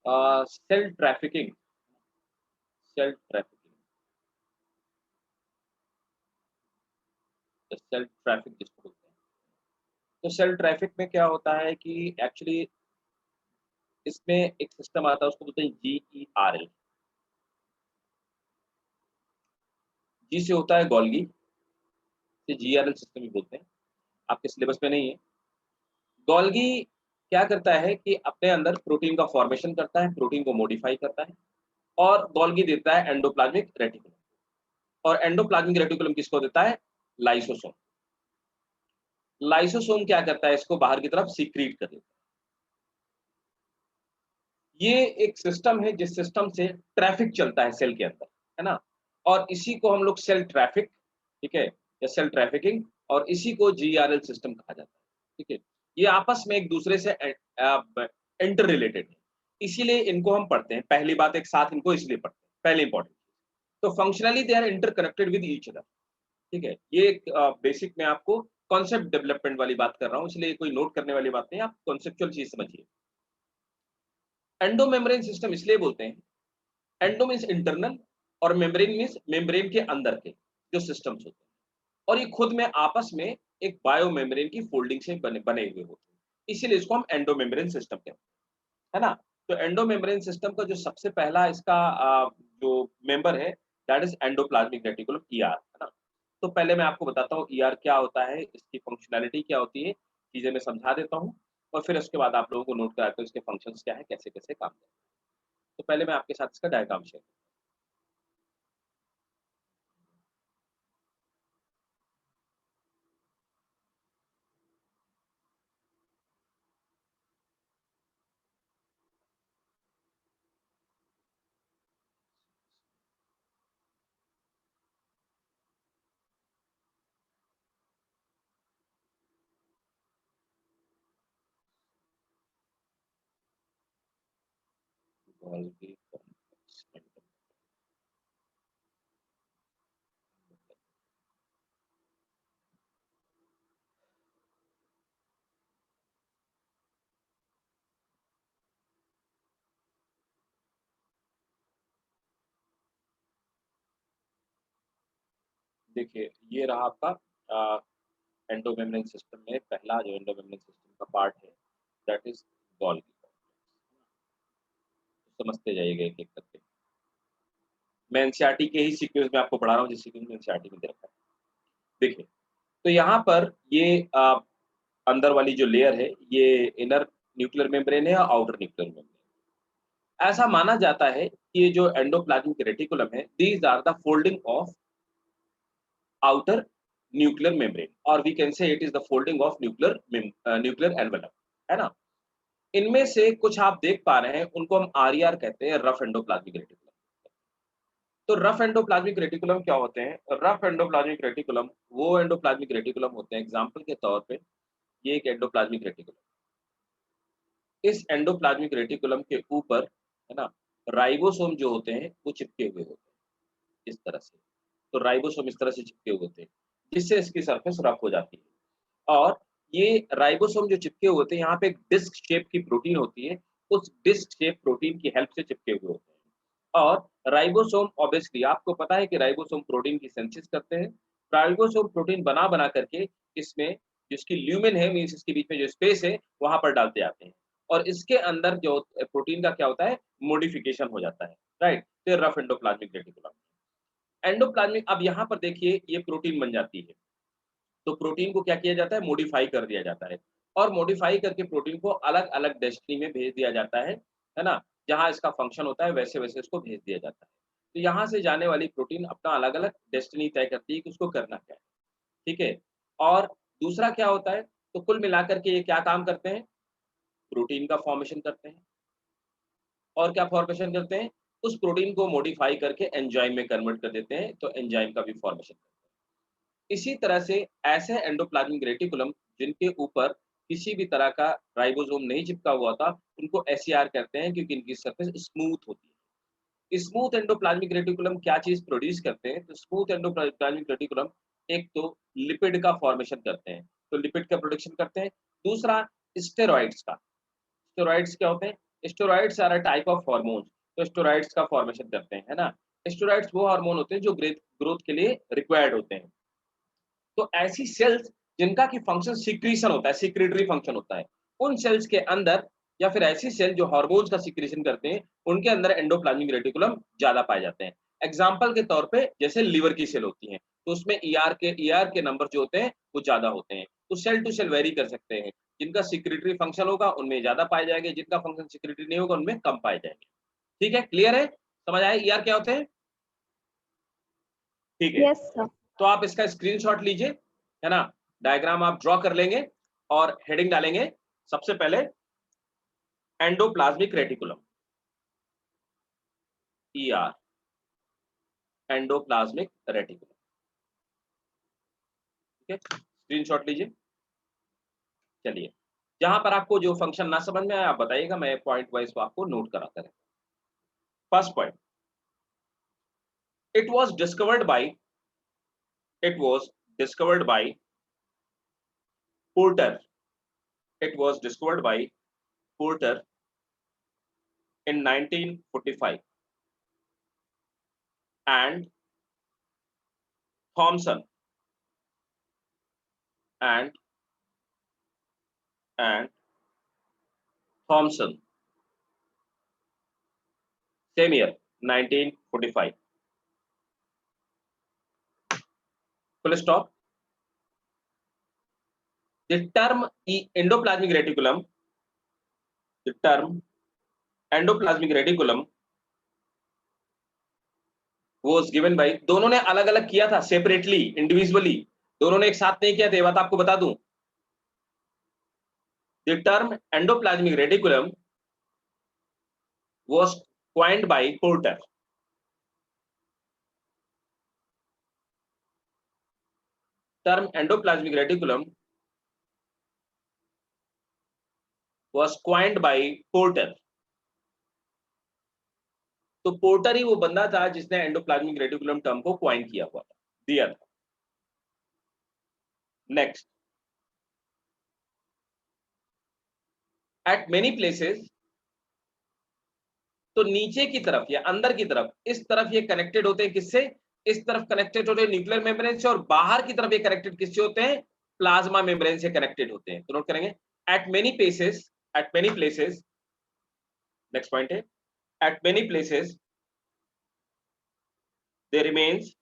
Cell trafficking, cell trafficking, cell traffic जिसको बोलते हैं। तो सेल ट्रैफिक में क्या होता है कि एक्चुअली इसमें एक सिस्टम आता है, उसको बोलते हैं जीईआरएल। जी से होता है गोल्गी, से जीआरएल सिस्टम ही बोलते हैं। आपके सिलेबस में नहीं है। गोल्गी क्या करता है कि अपने अंदर प्रोटीन का फॉर्मेशन करता है, प्रोटीन को मॉडिफाई करता है और गोल्गी देता है एंडोप्लाज्मिक रेटिकुलम। और एंडोप्लाज्मिक रेटिकुलम किसको देता है? लाइसोसोम। लाइसोसोम क्या करता है? इसको बाहर की तरफ सीक्रीट कर देता है। ये एक सिस्टम है जिस सिस्टम से ट्रैफिक चलता है सेल के अंदर, है ना? और इसी को हम लोग सेल ट्रैफिक, ठीक है? या सेल ट्रैफिकिंग, और इसी को जीआरएल सिस्टम कहा जाता है, ठीक है? ये आपस में एक दूसरे से इंटर रिलेटेड है। इसीलिए इनको हम पढ़ते हैं। पहली बात, एक साथ इनको इसलिए पढ़ते हैं, पहले इंपॉर्टेंट। तो functionally they are interconnected with each other, ठीक है? ये एक बेसिक में आपको कॉन्सेप्ट डेवलपमेंट वाली बात कर रहा हूँ, इसलिए कोई नोट करने वाली बात नहीं है, आप कॉन्सेप्चुअल चीज समझिए। एंडो मेम्ब्रेन सिस्टम इसलिए बोलते हैं, एंडो मीन्स इंटरनल और मेम्ब्रेन मीन्स मेम्ब्रेन के अंदर के जो सिस्टम्स होते हैं, और ये खुद में आपस में एक बायो मेम्ब्रेन की फोल्डिंग से बने बने हुए होते हैं, इसीलिए इसको हम एंडो मेम्ब्रेन सिस्टम कहते हैं, है ना? तो एंडो मेम्ब्रेन सिस्टम का जो सबसे पहला इसका जो मेंबर है, that is endoplasmic reticulum, ER, है ना? तो पहले मैं आपको बताता हूँ ईआर क्या होता है, इसकी फंक्शनैलिटी क्या होती है, चीजें मैं समझा देता हूँ, और फिर उसके बाद आप लोगों को नोट कराता हूँ इसके फंक्शंस क्या है, कैसे कैसे काम करते हैं। तो पहले मैं आपके साथ इसका diagram share. Golgi complex mental। देखिए, ये रहा आपका एंडोमेम्ब्रेन सिस्टम में पहला जो एंडोमेम्ब्रेन सिस्टम का पार्ट है, दैट इज गोल्गी कॉम्प्लेक्स। समझते जाइएगा एक एक करके। मैं एनसीईआरटी के ही सीक्वेंस में आपको पढ़ा रहा हूँ, जिस सीक्वेंस में एनसीईआरटी में दे रखा है। देखिए, तो यहाँ पर ये अंदर वाली जो लेयर है, ये इनर न्यूक्लियर मेम्ब्रेन है या आउटर न्यूक्लियर मेम्ब्रेन। ऐसा माना जाता है कि ये जो एंडोप्लाज्मिक रेटिकुलम है, these are the folding of outer nuclear membrane, or we can say it is the folding of nuclear envelope, है ना? इनमें से कुछ आप देख पा रहे हैं, उनको हम आरईआर कहते हैं, रफ एंडोप्लाज्मिक रेटिकुलम। तो रफ एंडोप्लाज्मिक रेटिकुलम क्या होते हैं? रफ एंडोप्लाज्मिक रेटिकुलम वो एंडोप्लाज्मिक रेटिकुलम होते हैं, एग्जांपल के तौर पे ये एक एंडोप्लाज्मिक रेटिकुलम। इस एंडोप्लाज्मिक रेटिकुलम के ऊपर, है ना, राइबोसोम जो होते हैं वो चिपके हुए होते हैं इस तरह से। तो राइबोसोम इस तरह से चिपके हुए होते हैं, जिससे इसकी सरफेस रफ हो जाती है। और ये राइबोसोम जो चिपके हुए होते हैं, यहाँ पे एक डिस्क शेप की प्रोटीन होती है, उस डिस्क शेप प्रोटीन की हेल्प से चिपके हुए होते हैं। और राइबोसोम, ऑब्वियसली आपको पता है कि राइबोसोम प्रोटीन की सिंथेसिस करते हैं। राइबोसोम प्रोटीन बना बना करके इसमें जिसकी ल्यूमेन है, मीन्स इसके बीच में जो स्पेस है, वहां पर डालते जाते हैं। और इसके अंदर जो प्रोटीन का क्या होता है, मॉडिफिकेशन हो जाता है, राइट? तो रफ एंडोप्लाज्मिक रेटिकुलम, एंडोप्लाज्मिक, अब यहाँ पर देखिए ये प्रोटीन बन जाती है। तो प्रोटीन को क्या किया जाता है, मॉडिफाई कर दिया जाता है, और मॉडिफाई करके प्रोटीन को अलग अलग डेस्टिनी में भेज दिया जाता है ना? जहां इसका फंक्शन होता है वैसे वैसे इसको भेज दिया जाता है। तो यहाँ से जाने वाली प्रोटीन अपना अलग अलग डेस्टिनी तय करती है कि उसको करना क्या है, ठीक है? और दूसरा क्या होता है, तो कुल मिलाकर के ये क्या काम करते हैं, प्रोटीन का फॉर्मेशन करते हैं। और क्या फॉर्मेशन करते हैं, उस प्रोटीन को मॉडिफाई करके एंजाइम में कन्वर्ट कर देते हैं, तो एंजाइम का भी फॉर्मेशन करते हैं। इसी तरह से ऐसे एंडोप्लाज्मिक रेटिकुलम जिनके ऊपर किसी भी तरह का राइबोसोम नहीं चिपका हुआ था, उनको एसईआर कहते हैं, क्योंकि इनकी सरफेस स्मूथ होती है। स्मूथ एंडोप्लाज्मिक रेटिकुलम क्या चीज प्रोड्यूस करते हैं? तो स्मूथ एंडोप्लाज्मिक रेटिकुलम एक तो लिपिड का फॉर्मेशन करते हैं, तो लिपिड का प्रोडक्शन करते हैं। दूसरा, स्टेरॉइड्स का। स्टेरॉइड्स क्या होते हैं? Steroids are a type of hormones, तो स्टेरॉइड्स का फॉर्मेशन करते हैं, है ना। स्टेरॉइड्स वो हार्मोन होते हैं जो ग्रोथ के लिए रिक्वायर्ड होते हैं। तो ऐसी सेल्स जिनका की फंक्शन सिक्रीशन होता है, सिक्रेटरी फंक्शन होता है, उन सेल्स के अंदर, या फिर ऐसी सेल जो हार्मोन्स का सिक्रीशन करते हैं, उनके अंदर एंडोप्लाज्मिक रेटिकुलम ज्यादा पाए जाते हैं। एग्जाम्पल के तौर पे जैसे लीवर की सेल होती है, तो उसमें ईआर के नंबर जो होते हैं वो ज्यादा होते हैं। तो सेल टू सेल वेरी कर सकते हैं, जिनका सिक्रेटरी फंक्शन होगा उनमें ज्यादा पाए जाएंगे, जिनका फंक्शन सिक्रेटरी नहीं होगा उनमें कम पाए जाएंगे। ठीक है, क्लियर है, समझ आया ईआर क्या होते हैं? ठीक है, यस सर। तो आप इसका स्क्रीनशॉट लीजिए, है ना, डायग्राम आप ड्रॉ कर लेंगे और हेडिंग डालेंगे सबसे पहले endoplasmic reticulum, ER, endoplasmic reticulum. ठीक है, स्क्रीनशॉट लीजिए। चलिए, जहां पर आपको जो फंक्शन ना समझ में आए आप बताइएगा, मैं पॉइंट वाइज आपको नोट कराता रहूं। First point, it was discovered by it was discovered by Porter. It was discovered by Porter in 1945 and Thomson and Thomson. Same year, 1945. Full stop. The term endoplasmic reticulum, the term endoplasmic reticulum was given by, दोनों ने अलग अलग किया था, separately, individually, दोनों ने एक साथ नहीं किया था, ये बात आपको बता दूं। The term endoplasmic reticulum was coined by Porter. Term endoplasmic reticulum was coined by Porter. तो पोर्टर ही वो बंदा था जिसने एंडोप्लाज्मिक रेटिकुलम टर्म को क्वाइन किया हुआ था, दिया था। नेक्स्ट, एट मेनी प्लेसेस, तो नीचे की तरफ या अंदर की तरफ, इस तरफ ये कनेक्टेड होते हैं किससे? इस तरफ कनेक्टेड होते हैं न्यूक्लियर मेम्ब्रेन से, और बाहर की तरफ ये कनेक्टेड किससे होते हैं? प्लाज्मा मेम्ब्रेन से कनेक्टेड होते हैं। तो नोट करेंगे, at many places, at many places, next point है, at many places they remains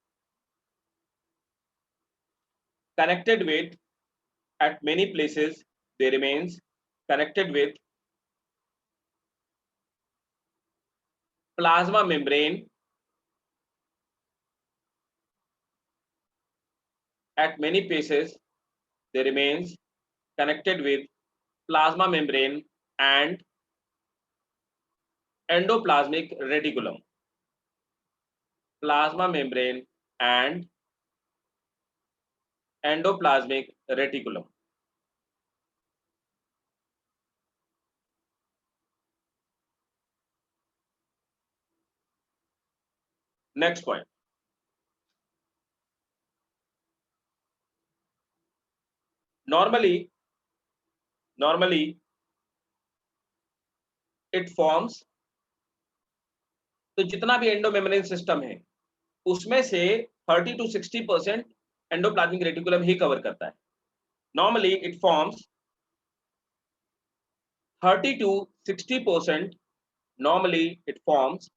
connected with, at many places they remains connected with plasma membrane, at many places they remains connected with plasma membrane and endoplasmic reticulum, plasma membrane and endoplasmic reticulum. Next point, normally it forms, तो जितना भी endomembrane system है उसमें से 30 to 60% endoplasmic reticulum he cover करता है। Normally it forms 30 to 60%, normally it forms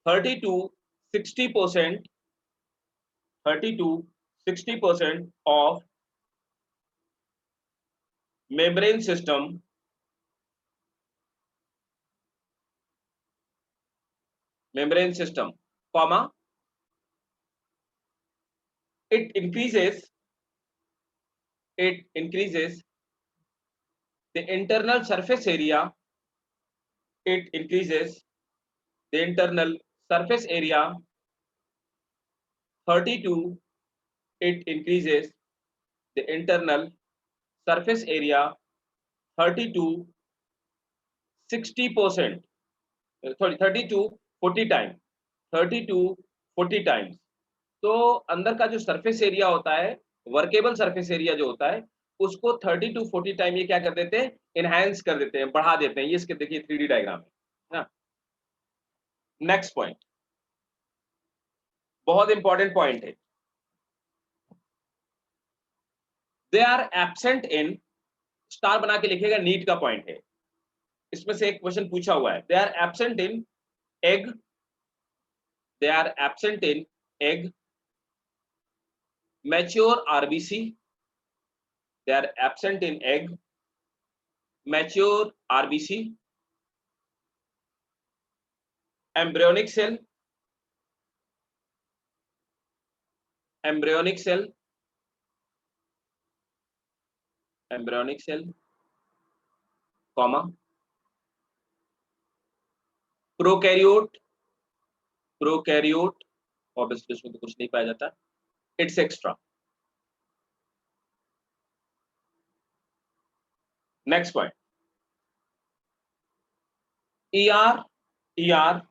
30 to 60%, 30 to 60% of membrane system, comma, it increases the internal surface area, it increases the internal surface area 30 to, it increases the internal surface area 30 to 60%, sorry 30 to 40 time, 30 to 40 times. तो अंदर का जो surface area होता है, workable surface area जो होता है, उसको 30 to 40 टाइम ये क्या कर देते हैं, एनहांस कर देते हैं, बढ़ा देते हैं। ये इसके देखिए 3D डायग्राम है ना। नेक्स्ट पॉइंट, बहुत इंपॉर्टेंट पॉइंट है, they are absent in, star बना के लिखेगा, नीट का पॉइंट है। इसमें से एक क्वेश्चन पूछा हुआ है, they are absent in egg, they are absent in egg, mature RBC, they are absent in egg, mature RBC, embryonic cell, embryonic cell, embryonic cell, comma, prokaryote, prokaryote, obviously इसमें तो कुछ नहीं पाया जाता, etc. Next point, ER, ER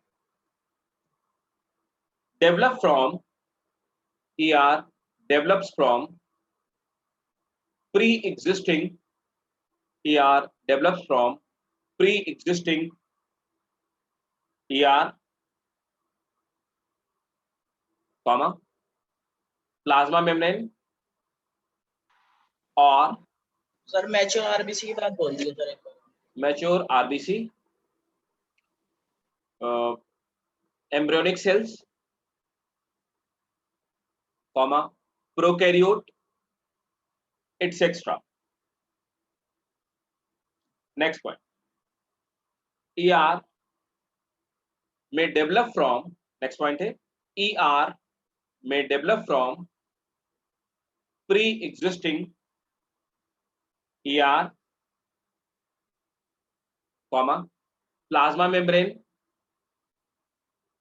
develop from, ER develops from pre-existing, ER develops from pre-existing ER, comma, plasma membrane और sir mature RBC की बात बोल दिए सर, एक बार mature RBC, embryonic cells, comma, prokaryote, etc. Next point, ER may develop from, next point है, ER may develop from pre-existing ER, comma, plasma membrane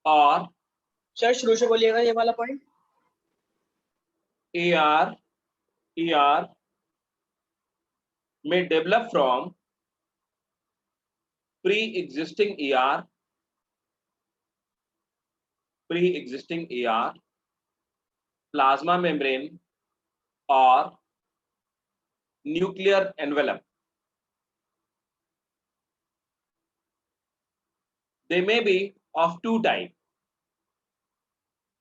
और sir शुरू से बोलिएगा ये वाला point. ER may develop from pre-existing ER, pre-existing ER, plasma membrane और nuclear envelope. They may be of two types.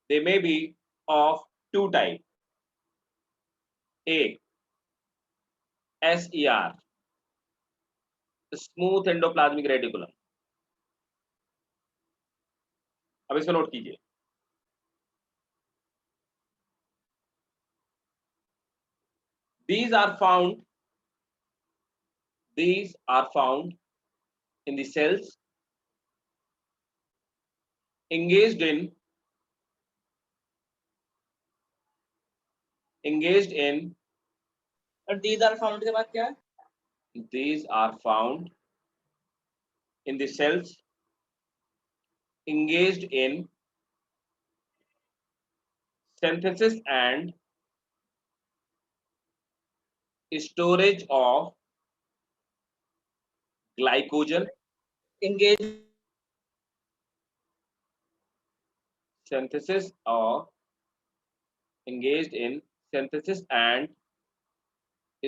They may be of two types. A, SER, smooth endoplasmic reticulum. अब इसको note कीजिए, these are found in the cells engaged in और these are found के बाद क्या है? These are found in the cells engaged in synthesis and storage of glycogen, engaged engaged in synthesis and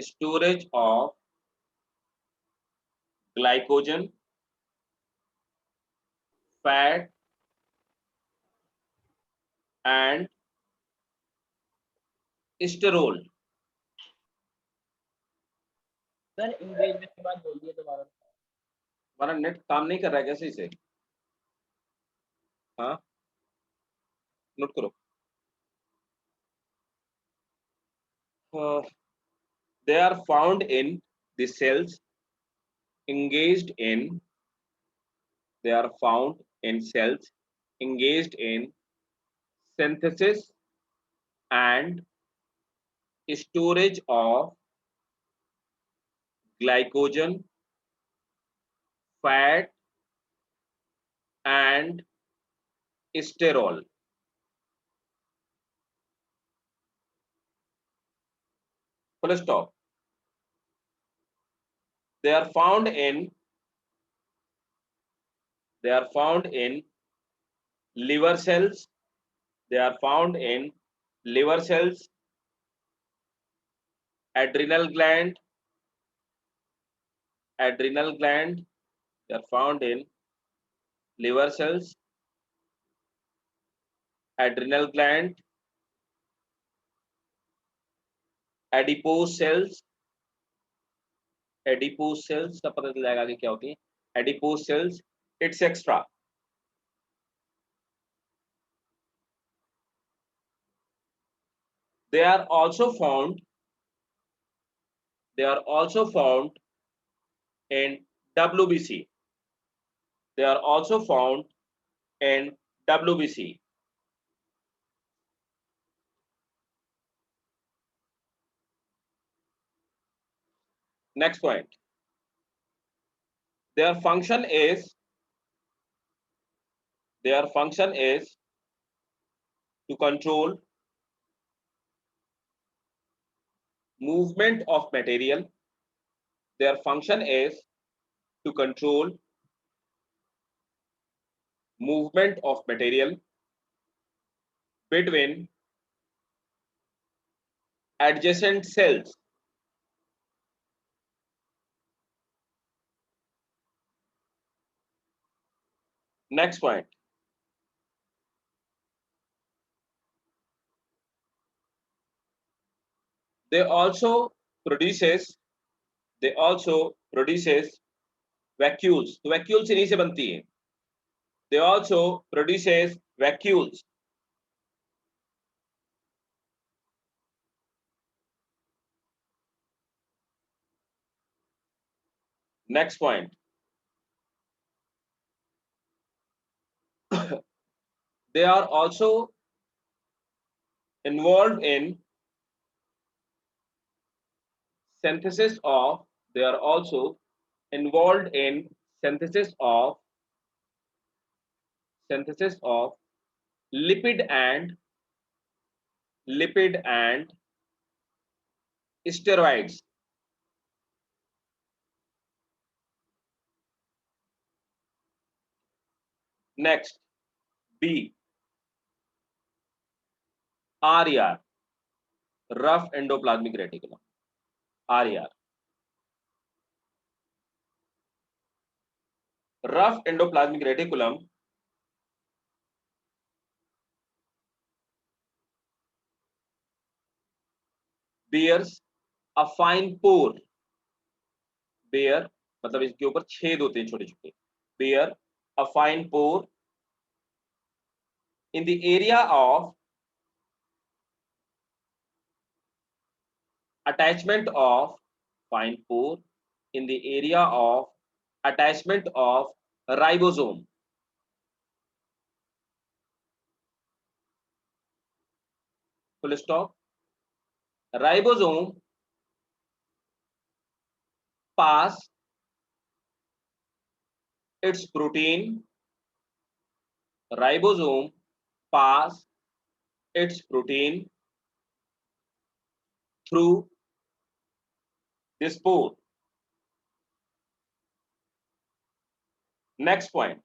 storage of glycogen, fat and sterol. Sir engagement के बाद बोल दिए दोबारा। हमारा नेट काम नहीं कर रहा है कैसे इसे, हाँ नोट करो। They are found in the cells engaged in, they are found in cells engaged in synthesis and storage of glycogen, fat and sterol. Full stop. They are found in liver cells. They are found in liver cells adrenal gland, adrenal gland, they are found in liver cells, adrenal gland, adipose cells, adipose cells का पता चल जाएगा कि क्या होती है adipose cells, etc. They are also found in WBC. They are also found in WBC. Next point. Their function is to control movement of material. Their function is to control movement of material between adjacent cells. Next point. They also produces vacuoles. तो vacuoles इन्हीं से बनती है. They also produces vacuoles. Next point. They are also involved in synthesis of lipid and steroids. Next, B. RER, rough endoplasmic reticulum. RER. Rough endoplasmic reticulum bears a fine pore. Bear मतलब इसके ऊपर छेद होते हैं छोटे छोटे. Bear a fine pore in the area of attachment of fine pore in the area of attachment of ribosome. Full stop. Ribosome pass its protein. Ribosome pass its protein through this pore. Next point.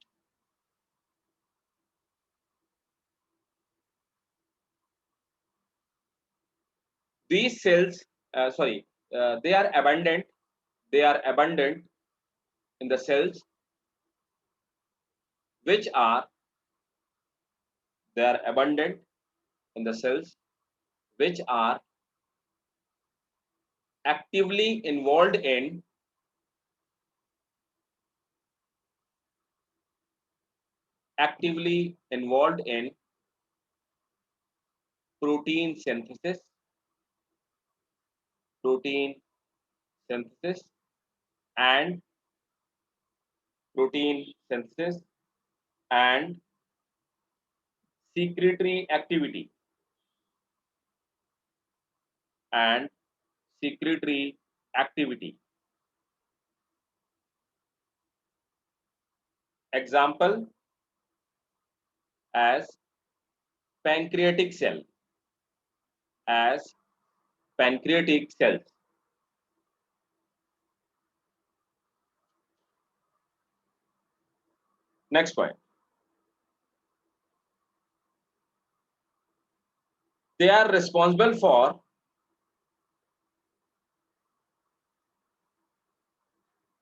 These cells, they are abundant. They are abundant in the cells which are abundant in the cells which are actively involved in protein synthesis and secretory activity Example as pancreatic cells. Next point. They are responsible for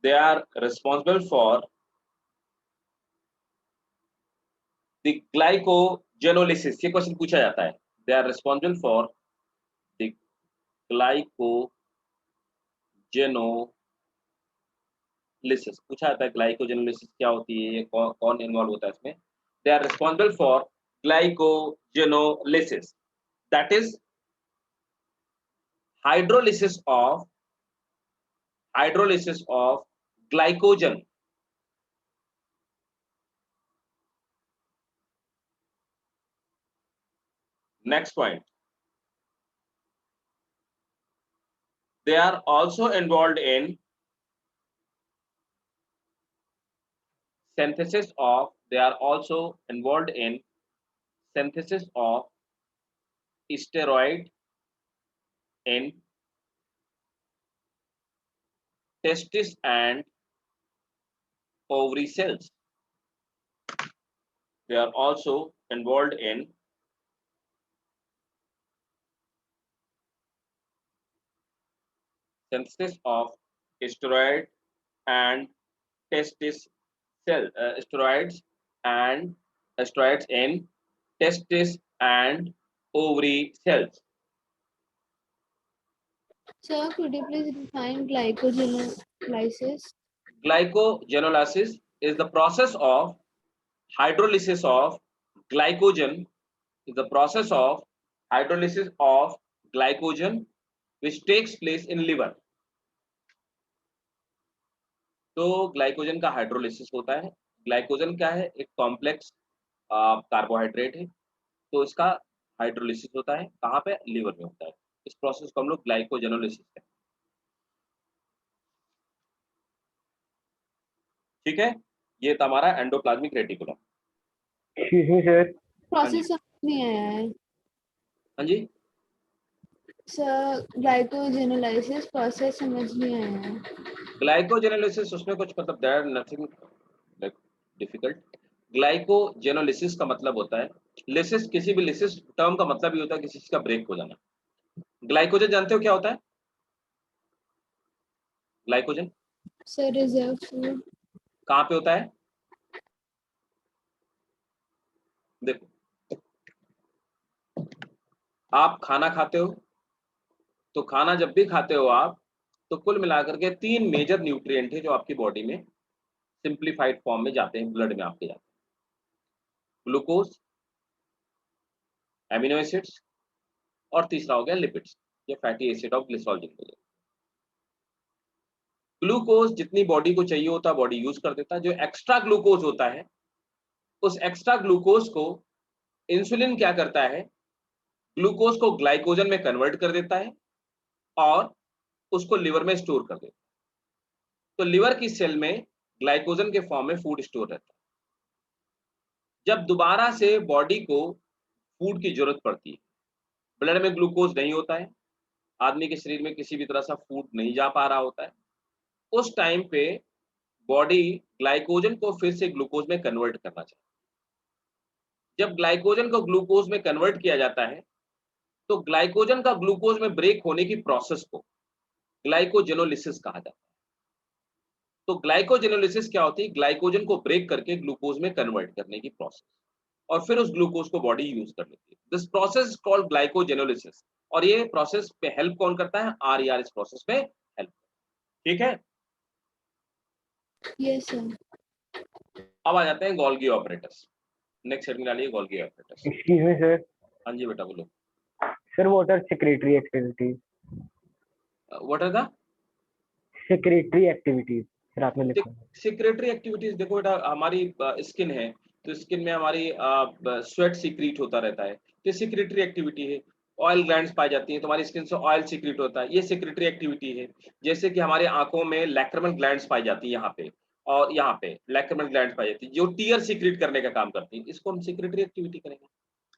they are responsible for the glycogenolysis. ये question पूछा जाता है. They are responsible for the glycogenolysis. पूछा जाता है glycogenolysis क्या होती है, ये कौन इन्वॉल्व होता है इसमें. They are responsible for glycogenolysis. That is hydrolysis of glycogen. Next point. They are also involved in synthesis of steroid in testis and ovary cells. They are also involved in synthesis of steroid and testis cell steroids in testis and ovary cells. Sir, could you please define glycogenolysis? Glycogenolysis is the process of hydrolysis of glycogen. Is the process of hydrolysis of glycogen which takes place in liver. तो glycogen का hydrolysis होता है. Glycogen क्या है, एक complex carbohydrate है. तो इसका हाइड्रोलिसिस होता है कहाँ पे, लीवर में होता है. इस प्रोसेस को हम लोग ग्लाइकोजेनोलिसिस कहते हैं. ठीक है, ये था हमारा एंडोप्लाज्मिक रेटिकुलम. प्रोसेस समझ नहीं आया है. हाँ जी सर, ग्लाइकोजेनोलाइसिस प्रोसेस समझ नहीं आया है. ग्लाइकोजेनोलिसिस उसमें कुछ मतलब there nothing like difficult. Glycogenolysis का मतलब होता है, लिसिस किसी भी लिसिस टर्म का मतलब ही होता है किसी चीज का ब्रेक हो जाना. ग्लाइकोजन जानते हो क्या होता है? Glycogen sir, reserve food. कहाँ पे होता है? देखो, आप खाना खाते हो तो खाना जब भी खाते हो आप, तो कुल मिलाकर के 3 मेजर न्यूट्रिएंट है जो आपकी बॉडी में सिंप्लीफाइड फॉर्म में जाते हैं, ब्लड में आपके जाते हैं. ग्लूकोज, एमिनो एसिड्स और तीसरा हो गया लिपिड्स, ये फैटी एसिड ऑफ ग्लिसरॉल जिनको. ग्लूकोज जितनी बॉडी को चाहिए होता है बॉडी यूज कर देता है. जो एक्स्ट्रा ग्लूकोज होता है उस एक्स्ट्रा ग्लूकोज को इंसुलिन क्या करता है, ग्लूकोज को ग्लाइकोजन में कन्वर्ट कर देता है और उसको लिवर में स्टोर कर देता है. तो लिवर की सेल में ग्लाइकोजन के फॉर्म में फूड स्टोर रहता है. जब दोबारा से बॉडी को फूड की जरूरत पड़ती है, ब्लड में ग्लूकोज नहीं होता है, आदमी के शरीर में किसी भी तरह से फूड नहीं जा पा रहा होता है, उस टाइम पे बॉडी ग्लाइकोजन को फिर से ग्लूकोज में कन्वर्ट करना चाहिए. जब ग्लाइकोजन को ग्लूकोज में कन्वर्ट किया जाता है तो ग्लाइकोजन का ग्लूकोज में ब्रेक होने की प्रोसेस को ग्लाइकोजेनोलिसिस कहा जाता है. तो ग्लाइकोजेनोलिसिस क्या होती है, ग्लाइकोजन को ब्रेक करके ग्लूकोज में कन्वर्ट करने की प्रोसेस, और फिर उस ग्लूकोज को बॉडी यूज कर लेती है. This process is called glycogenolysis. और ये प्रोसेस पे हेल्प कौन करता है, आरईआर इस प्रोसेस में हेल्प. ठीक है, यस सर. अब आ जाते हैं गोल्गी ऑपरेटर्स. नेक्स्ट हेडिंग डालिए Golgi operators. Excuse me sir. हाँ जी बेटा बोलो. Sir what are secretory activities? What are the secretory activities sir आपने लिखा है. Secretory activities. देखो बेटा, हमारी स्किन है तो स्किन में हमारी स्वेट सीक्रेट होता रहता है, तो सेक्रेटरी एक्टिविटी है. ऑयल ग्लैंड्स पाई जाती हैं तो हमारी स्किन से ऑयल सीक्रेट होता है, ये सेक्रेटरी एक्टिविटी है. जैसे कि हमारे आंखों में लैक्रिमल ग्लैंड्स पाई जाती है यहाँ पे, और यहाँ पे लैक्रिमल ग्लैंड्स पाई जाती है जो टीयर सीक्रेट करने का काम करती है, इसको हम सेक्रेटरी एक्टिविटी करेंगे.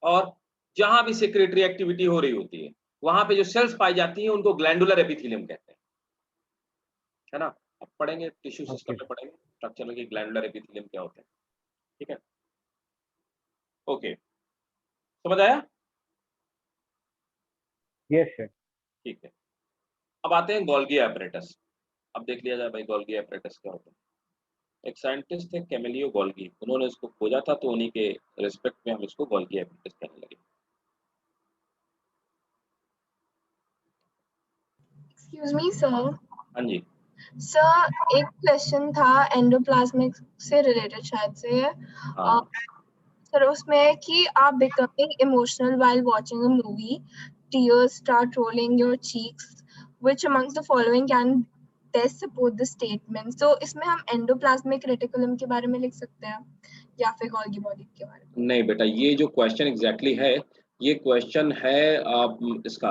और जहां भी सेक्रेटरी एक्टिविटी हो रही होती है वहां पे जो सेल्स पाई जाती हैं उनको ग्लैंडुलर एपिथेलियम कहते हैं, है ना. अब पढ़ेंगे टिश्यू सिस्टम में, पढ़ेंगे स्ट्रक्चर में कि ग्लैंडुलर एपिथेलियम क्या होता है. ठीक है, ओके, समझ आया? Yes sir. ठीक है, अब आते हैं गोल्गी apparatus. अब देख लिया जाए भाई गोल्गी एपरेटस क्या होता है। एक साइंटिस्ट थे कैमिलियो गोल्गी, उन्होंने इसको खोजा था, तो उन्हीं के रिस्पेक्ट में हम इसको गोल्गी एपरेटस कहने लगे। Excuse me sir. हाँ जी। सर एक क्वेश्चन था एंडोप्लाज्मिक से रिलेटेड शायद से। हाँ सर उसमें है कि आप becoming emotional while watching a movie, tears start rolling your cheeks, which amongst the following can best support the statement? So इसमें हम एंडोप्लाज्मिक रेटिकुलम के बारे में लिख सकते हैं या फिर गोल्गी बॉडी के बारे में? नहीं बेटा, ये जो क्वेश्चन एग्जैक्टली है, ये क्वेश्चन है इसका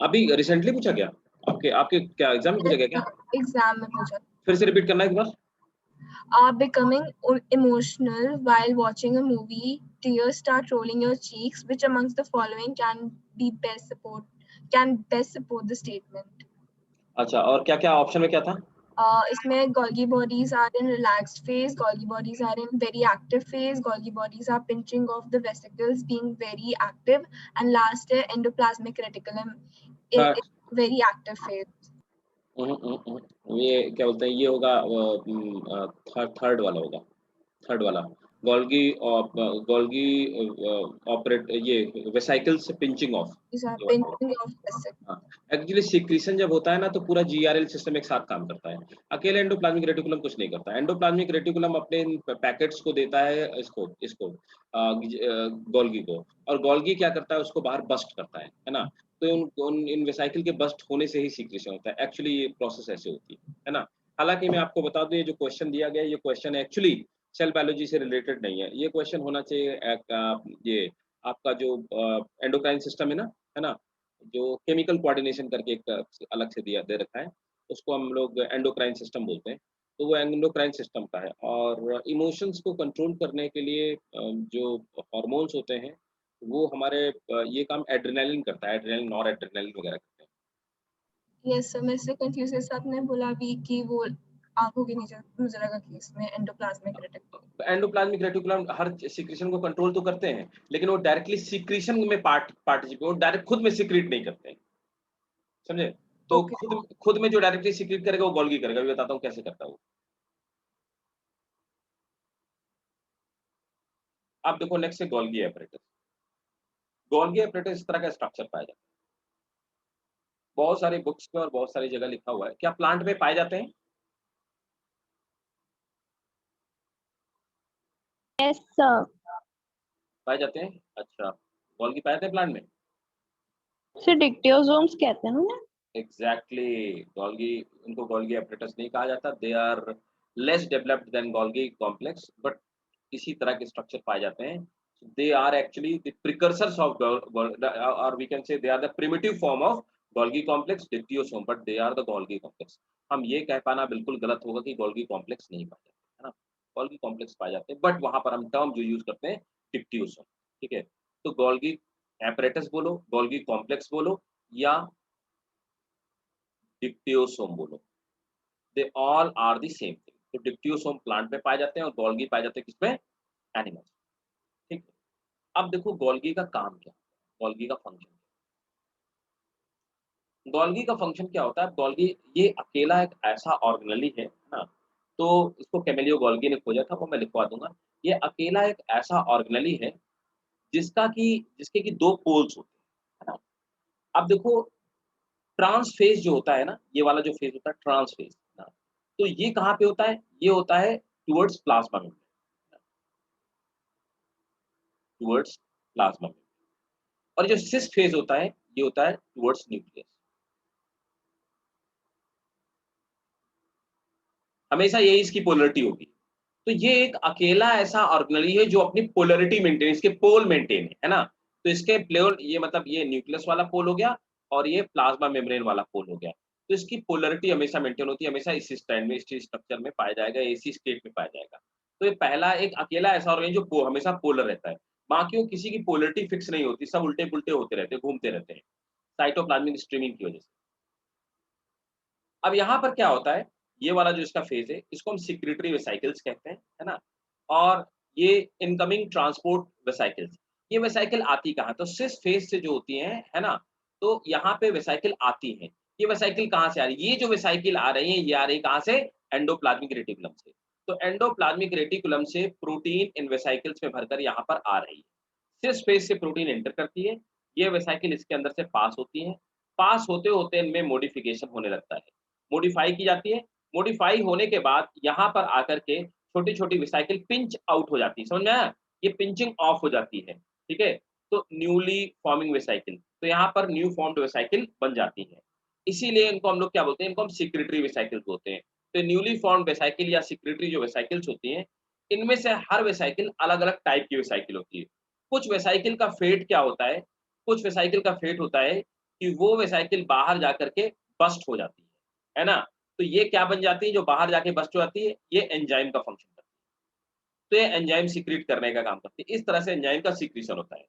अभी रिसेंटली पूछा गया आपके आपके क्या एग्जाम में पूछा गया क्या? एग्जाम में पूछा। फिर से रिपीट करना एक बार। Are becoming emotional while watching a movie, tears start rolling your cheeks, which amongst the following can best support the statement? अच्छा, और क्या क्या ऑप्शन में क्या था? इसमें Golgi bodies are in relaxed phase, Golgi bodies are in very active phase, Golgi bodies are pinching of the vesicles being very active, and last है endoplasmic reticulum हाँ। in very active phase. ये क्या बोलते हैं, ये होगा third वाला होगा, थर्ड वाला गोल्गी गोल्गी ऑपरेट, ये vesicles pinching of. These are pinching of vesicles. Actually secretion जब होता है ना, तो पूरा जीआरएल सिस्टम एक साथ काम करता है, अकेले एंडोप्लाज्मिक रेटिकुलम कुछ नहीं करता। एंडोप्लाज्मिक रेटिकुलम अपने पैकेट्स को देता है इसको गोल्गी को, और गोल्गी क्या करता है, उसको बाहर बस्ट करता है ना। तो इन वेसाइकल के बस्ट होने से ही सिक्रीशन होता है। एक्चुअली ये प्रोसेस ऐसे होती है ना। हालांकि मैं आपको बता दूं, ये जो क्वेश्चन दिया गया है, ये क्वेश्चन एक्चुअली सेल बायोलॉजी से रिलेटेड नहीं है। ये क्वेश्चन होना चाहिए ये आपका जो एंडोक्राइन सिस्टम है ना, जो केमिकल कोऑर्डिनेशन करके एक अलग से दे रखा है, उसको हम लोग एंडोक्राइन सिस्टम बोलते हैं। तो वो एंडोक्राइन सिस्टम का है, और इमोशंस को कंट्रोल करने के लिए जो हार्मोन्स होते हैं, वो हमारे ये काम एड्रेनालिन करता है, एड्रेनालिन नॉर एड्रेनालिन वगैरह करते हैं। यस सर, मैं इससे कंफ्यूज, जैसे आपने बोला भी कि वो आंखों के नीचे, मुझे लगा कि इसमें एंडोप्लाज्मिक रेटिकुलम। एंडोप्लाज्मिक रेटिकुलम हर सिक्रीशन को कंट्रोल तो करते हैं, लेकिन वो डायरेक्टली सिक्रीशन में पार्टिसिपेट, वो डायरेक्ट खुद में सिक्रीट नहीं करते हैं, समझे? तो खुद में जो डायरेक्टली सिक्रीट करेगा वो गोल्गी करेगा। अभी बताता हूँ कैसे करता है वो। आप देखो, नेक्स्ट है गोल्गी एपरेटस। गोल्गी एपरेटस इस तरह का स्ट्रक्चर पाया जाता है, बहुत सारी बुक्स में और बहुत सारी जगह लिखा हुआ है। क्या प्लांट में पाए जाते हैं? Yes sir. पाए जाते हैं। अच्छा, गोल्गी पाए जाते हैं प्लांट में? सर डिक्टियोसोम्स कहते हैं ना। एग्जैक्टली, गोल्गी, उनको गोल्गी एपरेटस नहीं कहा जाता। They are less developed than Golgi complex, but इसी तरह के स्ट्रक्चर पाए जाते हैं। They are actually the precursors of और we can say they are the primitive form of Golgi complex dictyosome, but they are the Golgi complex. हम ये कह पाना बिल्कुल गलत होगा कि गोल्गी कॉम्प्लेक्स नहीं पाए जाते, है ना। गोल्गी कॉम्प्लेक्स पाए जाते हैं, बट वहां पर हम टर्म जो यूज करते हैं डिक्टियोसोम, ठीक है। तो गोल्गी एपरेटस बोलो, गोल्गी कॉम्प्लेक्स बोलो, या डिक्टियोसोम बोलो, they all are the same thing. तो डिक्टियोसोम प्लांट में पाए जाते हैं और गोल्गी पाए जाते हैं किसमें? एनिमल्स, ठीक है। अब देखो गोल्गी का काम क्या है, गोल्गी का फंक्शन। गोल्गी का फंक्शन क्या होता है? गोल्गी ये अकेला एक ऐसा ऑर्गेनेली है ना, तो इसको कैमिलियो गोल्गी ने खोजा था, वो मैं लिखवा दूंगा। ये अकेला एक ऐसा ऑर्गेनेली है जिसके की दो पोल्स होते हैं, है ना। अब देखो, ट्रांस फेज जो होता है ना, ये वाला जो फेज होता है ट्रांस फेज ना, तो ये कहाँ पे होता है? ये होता है towards plasma membrane, towards plasma membrane. और जो सिस फेज होता है, ये होता है टुवर्ड्स न्यूक्लियस। हमेशा यही इसकी पोलरिटी होगी। तो ये एक अकेला ऐसा ऑर्गेनेली है जो अपनी पोलरिटी मेंटेन, इसके पोल मेंटेन है ना। तो इसके पोल, ये मतलब ये न्यूक्लियस वाला पोल हो गया, और ये प्लाज्मा मेम्ब्रेन वाला पोल हो गया। तो इसकी पोलरिटी हमेशा मेंटेन होती है, हमेशा इस स्टैंड में, इस स्ट्रक्चर में पाया जाएगा, इसी स्टेट में पाया जाएगा। तो ये पहला एक अकेला ऐसा ऑर्गेन जो हमेशा पोलर रहता है। बाकियों किसी की पोलरिटी फिक्स नहीं होती, सब उल्टे पुल्टे होते रहते हैं, घूमते रहते हैं, साइटोप्लाज्मिक स्ट्रीमिंग की वजह से। अब यहाँ पर क्या होता है, ये वाला जो इसका फेज है, इसको हम सिक्रेटरी वेसाइकल्स कहते हैं, है ना। और ये इनकमिंग ट्रांसपोर्ट वेसाइकल्स, ये वेसाइकल आती कहाँ? तो सिस फेज से जो होती हैं, है ना। तो यहाँ पे वेसाइकल आती हैं, ये वेसाइकिल कहाँ से आ रही है? ये जो वेसाइकिल आ रही है ये आ रही है कहाँ से? एंडोप्लाज्मिक रेटिकुलम से। तो एंडोप्लाज्मिक रेटिकुलम से प्रोटीन इन वेसाइकिल्स में भरकर यहाँ पर आ रही है। सिस फेज से प्रोटीन एंटर करती है, ये वेसाइकिल इसके अंदर से पास होती है, पास होते होते इनमें मॉडिफिकेशन होने लगता है, मॉडिफाई की जाती है, मॉडिफाई होने के बाद यहाँ पर आकर के छोटी छोटी वेसाइकिल पिंच आउट हो जाती है, समझ में आया? ये पिंचिंग ऑफ हो जाती है, ठीक है? तो न्यूली फॉर्मिंग वेसाइकिल, तो यहाँ पर न्यू फॉर्म्ड वेसाइकिल बन जाती है, इसीलिए इनको हम लोग क्या बोलते हैं? इनको हम सिक्रेटरी वेसाइकिल्स बोलते हैं। तो न्यूली फॉर्म्ड वेसाइकिल या सिक्रेटरी जो वेसाइकिल्स होती हैं, इनमें से हर वेसाइकिल अलग अलग टाइप की वेसाइकिल होती है। कुछ वेसाइकिल का फेट क्या होता है? कुछ वेसाइकिल का फेट होता है कि वो वेसाइकिल बाहर जाकर के बस्ट हो जाती है ना? तो ये क्या बन जाती है जो बाहर जाके बस्ट हो जाती है? ये एंजाइम का फंक्शन करती है। तो ये एंजाइम सीक्रेट करने का काम करती है। इस तरह से एंजाइम का सीक्रेशन होता है।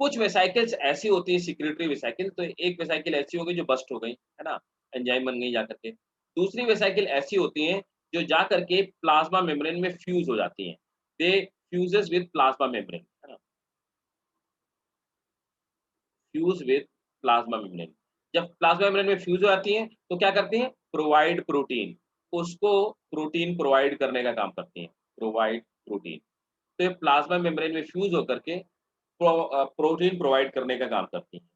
कुछ वेसाइकिल्स ऐसी होती है सीक्रेटरी वेसाइकिल, तो एक वेसाइकिल ऐसी हो गई जो बस्ट हो गई, है ना? एंजाइम बन गई जाकर के। दूसरी वेसाइकिल ऐसी होती हैं जो जाकर के प्लाज्मा मेम्ब्रेन में फ्यूज़ हो जाती हैं। दे फ्यूजेस विद प्लाज्मा मेम्ब्रेन, है ना? Fuse with plasma membrane. जब प्लाज्मा मेम्ब्रेन में फ्यूज हो जाती हैं तो क्या करती हैं? प्रोवाइड प्रोटीन, उसको प्रोटीन प्रोवाइड करने का काम करती हैं, प्रोवाइड प्रोटीन। तो ये प्लाज्मा मेम्ब्रेन में फ्यूज होकर के प्रोटीन प्रोवाइड करने का काम करती हैं।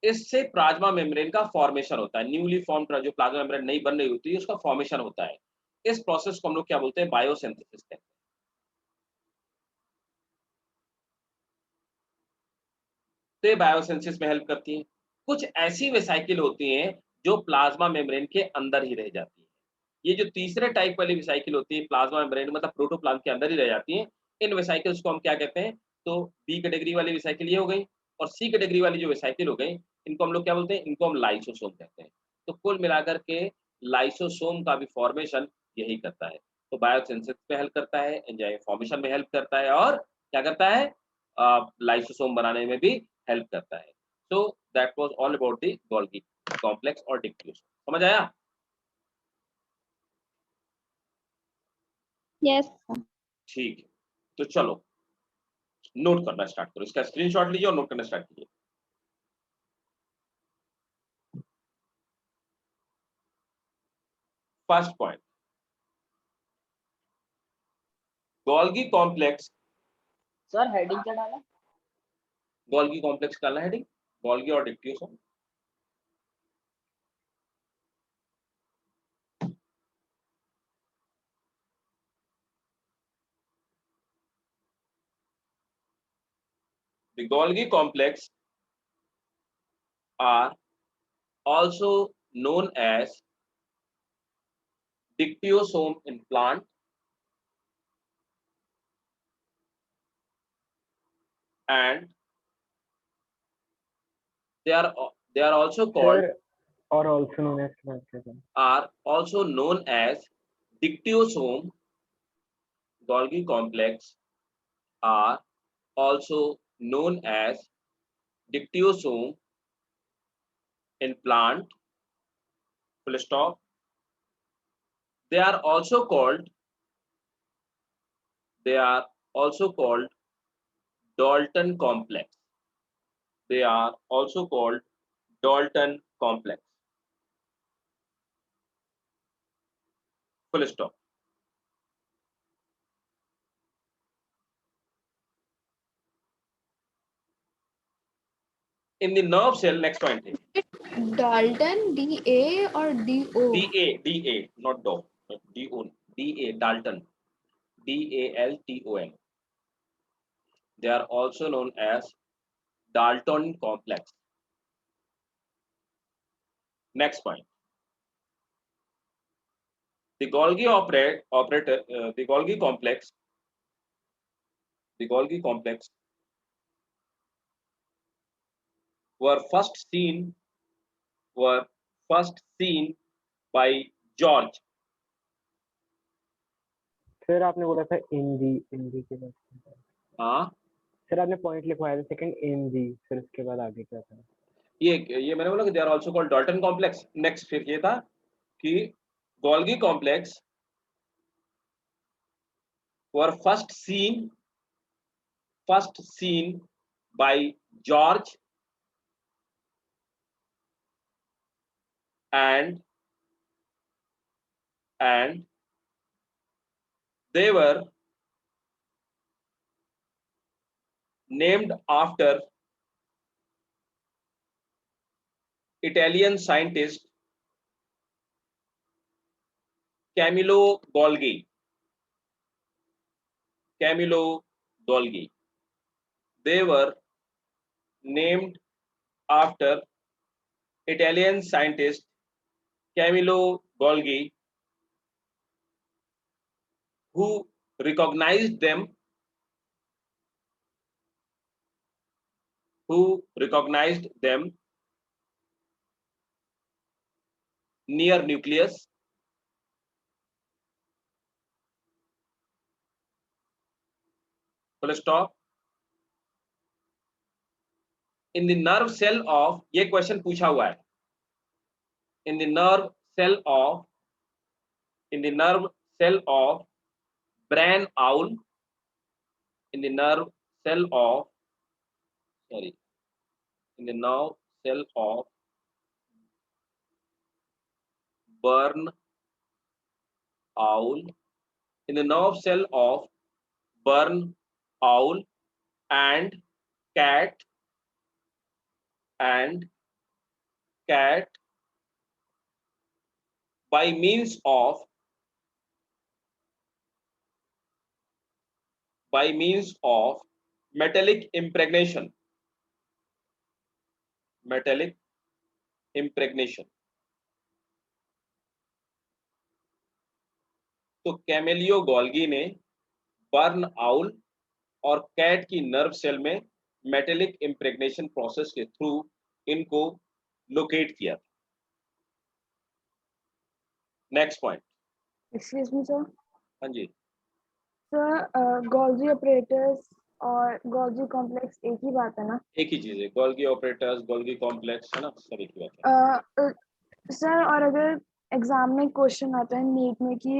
इससे प्लाज्मा मेम्ब्रेन का फॉर्मेशन होता है, न्यूली फॉर्म्ड जो प्लाज्मा मेम्ब्रेन नई बन रही होती है उसका फॉर्मेशन होता है। इस प्रोसेस को हम लोग क्या बोलते हैं? बायोसिंथेसिस कहते हैं। तो ये बायोसिंथेसिस में हेल्प करती हैं। कुछ ऐसी वेसाइकिल होती हैं जो प्लाज्मा मेम्ब्रेन के अंदर ही रह जाती हैं। ये जो तीसरे टाइप वाली वेसाइकिल होती है प्लाज्मा मेम्ब्रेन मतलब प्रोटोप्लाज्म के अंदर ही रह जाती हैं। इन वेसाइकिल्स को हम क्या कहते हैं? तो बी कैटेगरी वाली वेसाइकिल ये हो गई, और सी कैटेगरी वाली जो वेसाइकिल हो गई इनको हम लोग क्या बोलते हैं? इनको हम लाइसोसोम कहते हैं। तो कुल मिलाकर के लाइसोसोम का भी फॉर्मेशन यही करता है। तो बायोसिंथेसिस में हेल्प करता है, एंजाइम फॉर्मेशन में हेल्प करता है, और क्या करता है? लाइसोसोम बनाने में भी हेल्प करता है। So that was all about the Golgi complex और डिफ्यूजन। समझ आया? यस ठीक है, तो चलो नोट करना स्टार्ट करो, इसका स्क्रीनशॉट लीजिए और नोट करना स्टार्ट कीजिए। First point, Golgi complex. Sir heading क्या डाला? गोल्गी कॉम्प्लेक्स डालना हेडिंग, गोल्गी और diffusion. The Golgi complex are also known as dictyosome in plant and they are also called Sir, or also known as dictyosome. Golgi complex are also known as dictyosome in plant. Full stop. They are also called Dalton complex. They are also called Dalton complex. Full stop. In the nerve cell, next point is Dalton DA और DO DA, not DO, DO, DA, Dalton, DALTON. They are also known as Dalton complex. Next point. The Golgi the Golgi complex were first seen by George. Sir आपने बोला था इन दी के बाद हाँ, sir आपने point लिखवाया था सेकंड इन दी, फिर उसके बाद आगे क्या था? ये मैंने बोला कि they are also called Dalton complex. Next फिर ये था कि Golgi complex were first seen by George and they were named after Italian scientist Camillo Golgi. Camillo Golgi. They were named after Italian scientist Camillo Golgi, who recognized them near nucleus full stop in the nerve cell of, ये question पूछा हुआ है, in the nerve cell of brain owl, in the nerve cell of burn owl, in the nerve cell of burn owl and cat by means of metallic impregnation. तो कैमेलियो Golgi ने burn owl और cat की nerve cell में metallic इम्प्रेग्नेशन process के through इनको locate किया था। Next point. Excuse me sir. हाँ जी सर, गोल्गी ऑपरेटर्स और गोल्गी कॉम्प्लेक्स एक ही बात है ना? एक ही चीज है, गोल्गी ऑपरेटर्स, गोल्गी कॉम्प्लेक्स, है ना, सब एक ही बात है। सर, और अगर एग्जाम में क्वेश्चन आता है नीट में कि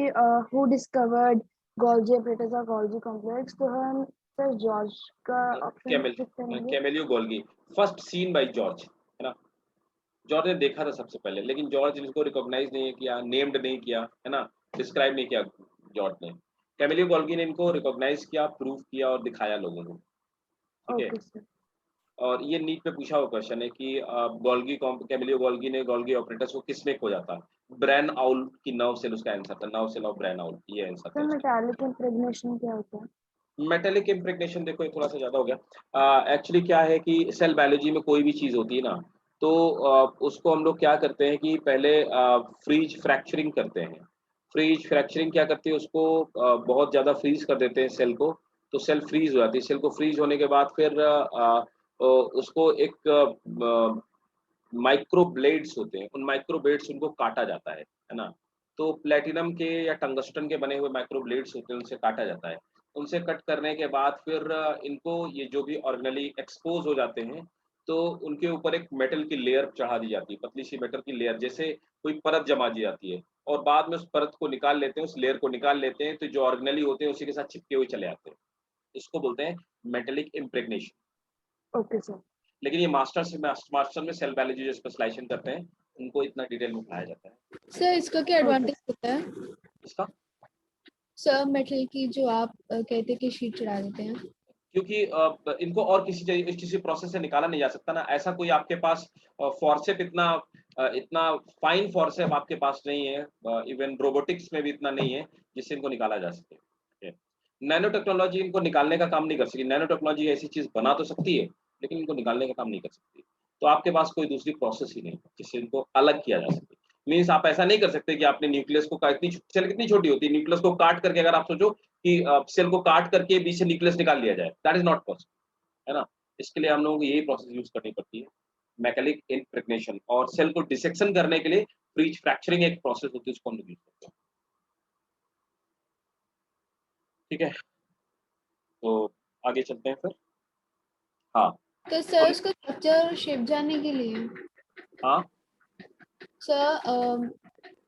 हु डिस्कवर्ड गोल्गी ऑपरेटर्स और गोल्गी कॉम्प्लेक्स, तो हम सर जॉर्ज का ऑप्शन पिक करेंगे। Camillo Golgi first seen by George, है ना, जॉर्ज ने देखा था सबसे पहले, लेकिन जॉर्ज ने इसको रिकॉग्नाइज नहीं किया, नेम्ड नहीं किया, है ना, डिस्क्राइब नहीं किया जॉर्ज ने। कैमेलियो गोल्गी ने इनको रिकॉग्नाइज किया, प्रूव किया और दिखाया लोगों को, ठीक है। और ये नीट में पूछा हुआ क्वेश्चन है कि कैमेलियो गोल्गी ने गोल्गी ऑपरेटर्स को किसमें खोजा था? ब्रेन आउल की नर्व सेल, उसका आंसर था, nerve cell of brain owl, ये आंसर था। मेटालिक इम्प्रेग्नेशन क्या होता है? मेटेलिक इम्प्रेग्नेशन देखो, ये थोड़ा सा ज्यादा हो गया। एक्चुअली क्या है कि सेल बायोलॉजी में कोई भी चीज होती है ना, तो उसको हम लोग क्या करते हैं कि पहले फ्रीज फ्रैक्चरिंग करते हैं। फ्रीज फ्रैक्चरिंग क्या करती है, उसको बहुत ज़्यादा फ्रीज कर देते हैं सेल को, तो सेल फ्रीज हो जाती है। सेल को फ्रीज होने के बाद फिर उसको एक माइक्रो ब्लेड्स होते हैं, उन माइक्रो ब्लेड्स उनको काटा जाता है ना। तो प्लेटिनम के या टंगस्टन के बने हुए माइक्रो ब्लेड्स होते हैं, उनसे काटा जाता है। उनसे कट करने के बाद फिर इनको ये जो भी ऑर्गेनली एक्सपोज हो जाते हैं, तो उनके ऊपर एक मेटल की लेयर चढ़ा दी जाती है, पतली सी मेटल की लेयर, जैसे कोई परत जमा दी जाती है, और बाद में उस परत को निकाल लेते हैं, उस लेयर को निकाल लेते हैं, तो जो ऑर्गेनली होते हैं उसी के साथ चिपके हुए चले आते हैं। इसको बोलते हैं मेटेलिक इम्प्रेग्नेशन। Okay sir. लेकिन ये मास्टर में सेल बायोलॉजी जो स्पेशलाइजेशन करते हैं, उनको इतना डिटेल में पढ़ाया जाता है। सर इसका क्या एडवांटेज होता है? इसका सर मेटल की जो आप कहते कि शीट चढ़ा देते हैं, क्योंकि इनको और किसी प्रोसेस से निकाला नहीं जा सकता ना। ऐसा कोई आपके पास फॉर्सेप इतना फाइन फॉर्सेप आपके पास नहीं है, इवन रोबोटिक्स में भी इतना नहीं है जिससे इनको निकाला जा सके। नैनो टेक्नोलॉजी इनको निकालने का काम नहीं कर सकती। नैनो टेक्नोलॉजी ऐसी चीज बना तो सकती है, लेकिन इनको निकालने का काम नहीं कर सकती। तो आपके पास कोई दूसरी प्रोसेस ही नहीं जिससे इनको अलग किया जा सके। मीन्स आप ऐसा नहीं कर सकते कि आपने न्यूक्लियस को सेल कितनी छोटी होती है, न्यूक्लियस को काट करके अगर आप सोचो कि सेल को काट करके बीच से न्यूक्लियस निकाल लिया जाए, दैट इज नॉट पॉसिबल, है ना। इसके लिए हम लोगों को यही प्रोसेस यूज करनी पड़ती है, मैकेनिक इम्प्रेग्नेशन। और सेल को डिसेक्शन करने के लिए फ्रीज फ्रैक्चरिंग एक प्रोसेस होती है, उसको हम लोग यूज करते हैं, ठीक है। तो आगे चलते हैं फिर। हाँ तो सर उसका स्ट्रक्चर और शेप जानने के लिए, हाँ सर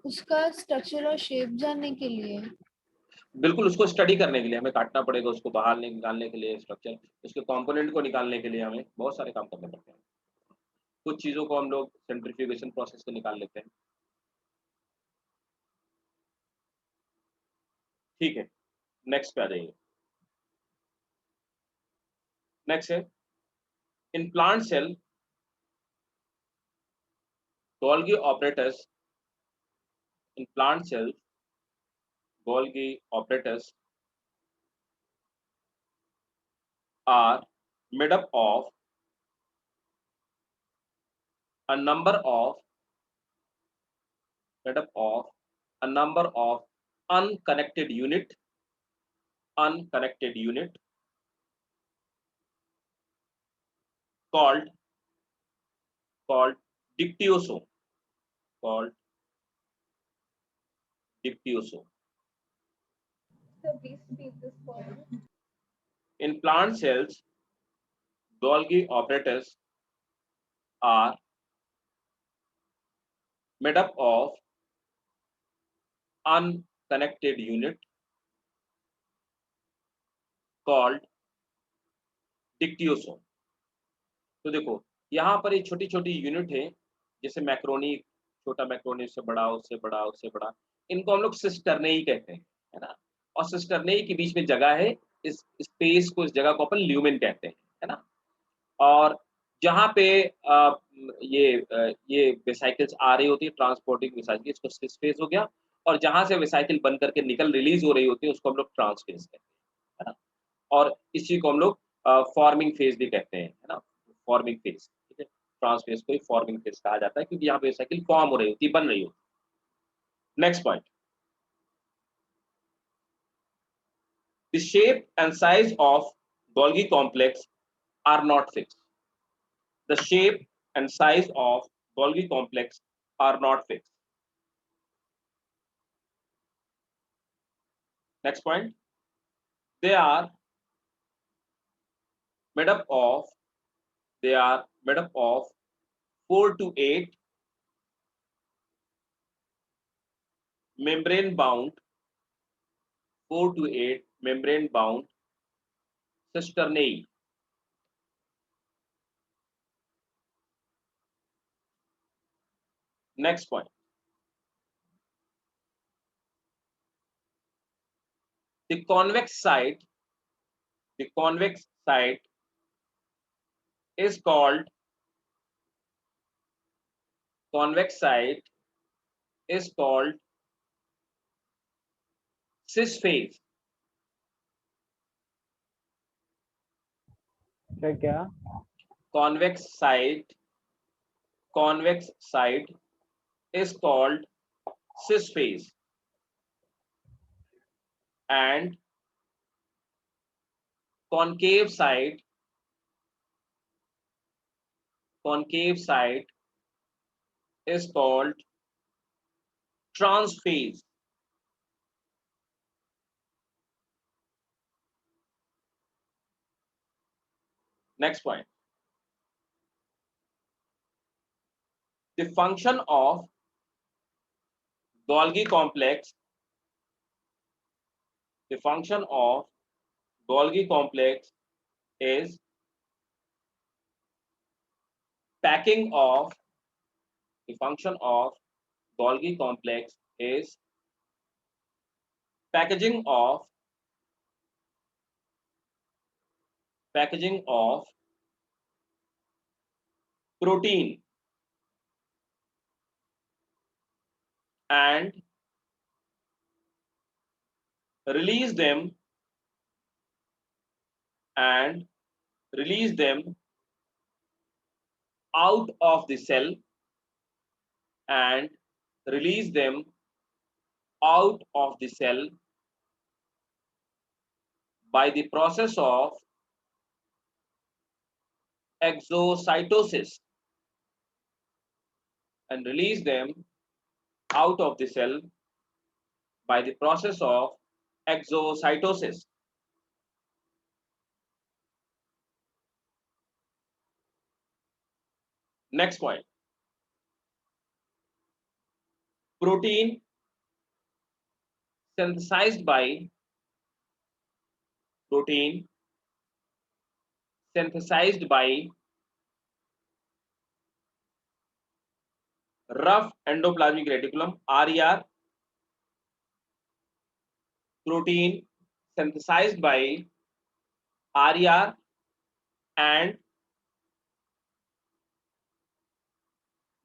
उसका स्ट्रक्चर और शेप जानने के लिए, बिल्कुल, उसको स्टडी करने के लिए हमें काटना पड़ेगा, उसको बाहर निकालने के लिए स्ट्रक्चर, उसके कंपोनेंट को निकालने के लिए हमें बहुत सारे काम करने पड़ते हैं। कुछ चीज़ों को हम लोग सेंट्रीफ्यूगेशन प्रोसेस से निकाल लेते हैं, ठीक है, नेक्स्ट पे आ जाइए। नेक्स्ट है in plant cell Golgi operators in plant cells, Golgi operators are made up of a number of unconnected unit called dictyosome. So please repeat this for me. In plant cells, Golgi operators are made up of unconnected unit called dictyosome. तो देखो यहाँ पर ये छोटी छोटी unit है, जैसे macaroni, छोटा मैक्रोनी से बड़ा, उससे बड़ा, उससे बड़ा, इनको हम लोग सिस्टरनेई कहते हैं, है ना। और सिस्टरनेई के बीच में जगह है, इस स्पेस को, इस जगह को अपन ल्यूमेन कहते हैं, है ना। और जहाँ पे ये वेसाइकल्स आ रही होती है, ट्रांसपोर्टिंग वेसाइकल, इसको सिस फेज हो गया। और जहाँ से वेसाइकल बन करके निकल रिलीज हो रही होती है, उसको हम लोग ट्रांसफेज कहते हैं, है ना। और इसी को हम लोग फॉर्मिंग फेज भी कहते हैं, है ना, फॉर्मिंग फेज। ठीक है, ट्रांसफेज को ही फॉर्मिंग फेज कहा जाता है, क्योंकि यहाँ पे वेसाइकल फॉर्म हो रही होती है, बन रही होती है। Next point, the shape and size of Golgi complex are not fixed. The shape and size of Golgi complex are not fixed. Next point, they are made up of 4 to 8 membrane bound cisternae. Next point, the convex side is called cis phase. Sir क्या? Convex side is called cis phase, and concave side is called transphase. Next point, the function of Golgi complex is packaging of protein and release them out of the cell by the process of exocytosis, and release them out of the cell by the process of exocytosis. Next point, protein synthesized by rough endoplasmic reticulum, RER, protein synthesized by RER and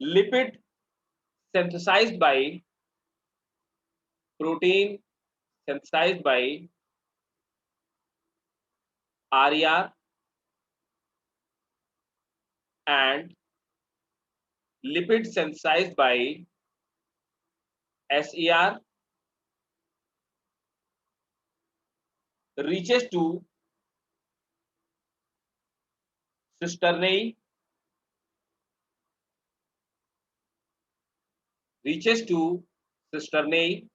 lipid synthesized by protein synthesized by RER and lipid synthesized by SER reaches to cisternae, reaches to cisternae।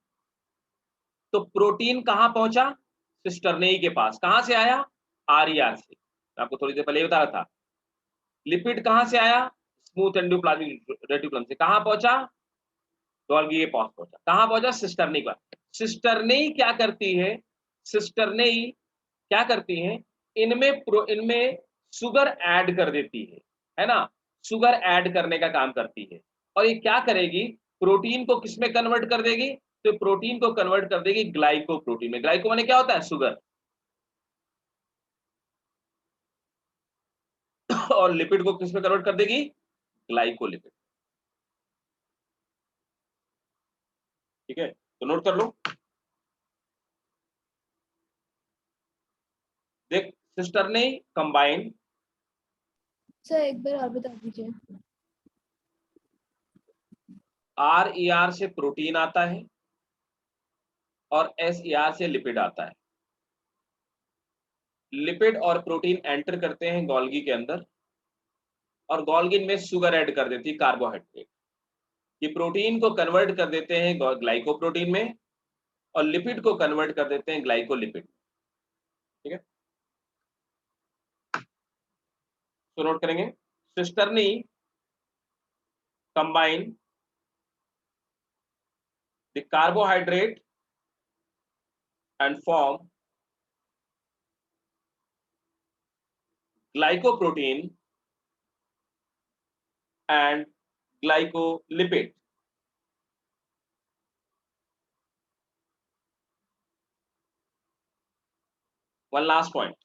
तो protein कहां पहुंचा? सिस्टरनेई के पास। कहां से आया? RER से। मैं आपको थोड़ी देर पहले बता रहा था। लिपिड कहां से आया? स्मूथ एंडोप्लाज्मिक रेटिकुलम से। कहां पहुंचा? गोल्गी के पास पहुंचा। कहां पहुंचा? सिस्टरनेई पर। सिस्टरनेई क्या करती है? सिस्टरनेई क्या करती है? इनमें शुगर ऐड कर देती है ना? शुगर ऐड करने का काम करती है। और ये क्या करेगी? प्रोटीन को किसमें कन्वर्ट कर देगी? तो प्रोटीन को कन्वर्ट कर देगी ग्लाइको प्रोटीन में। ग्लाइको माने क्या होता है? शुगर। और लिपिड को किसमें कन्वर्ट कर देगी? ग्लाइकोलिपिड। ठीक है, तो नोट कर लो। देख, सिस्टरनेई कंबाइन। सर एक बार और बता दीजिए। आरईआर से प्रोटीन आता है और एसईआर से लिपिड आता है। लिपिड और प्रोटीन एंटर करते हैं गोल्गी के अंदर और गोल्गी में शुगर ऐड कर देती है, कार्बोहाइड्रेट। ये प्रोटीन को कन्वर्ट कर देते हैं ग्लाइकोप्रोटीन में और लिपिड को कन्वर्ट कर देते हैं ग्लाइकोलिपिड। ठीक है, तो नोट करेंगे। Cisternae combine the carbohydrate and form glycoprotein and glycolipid। One last point,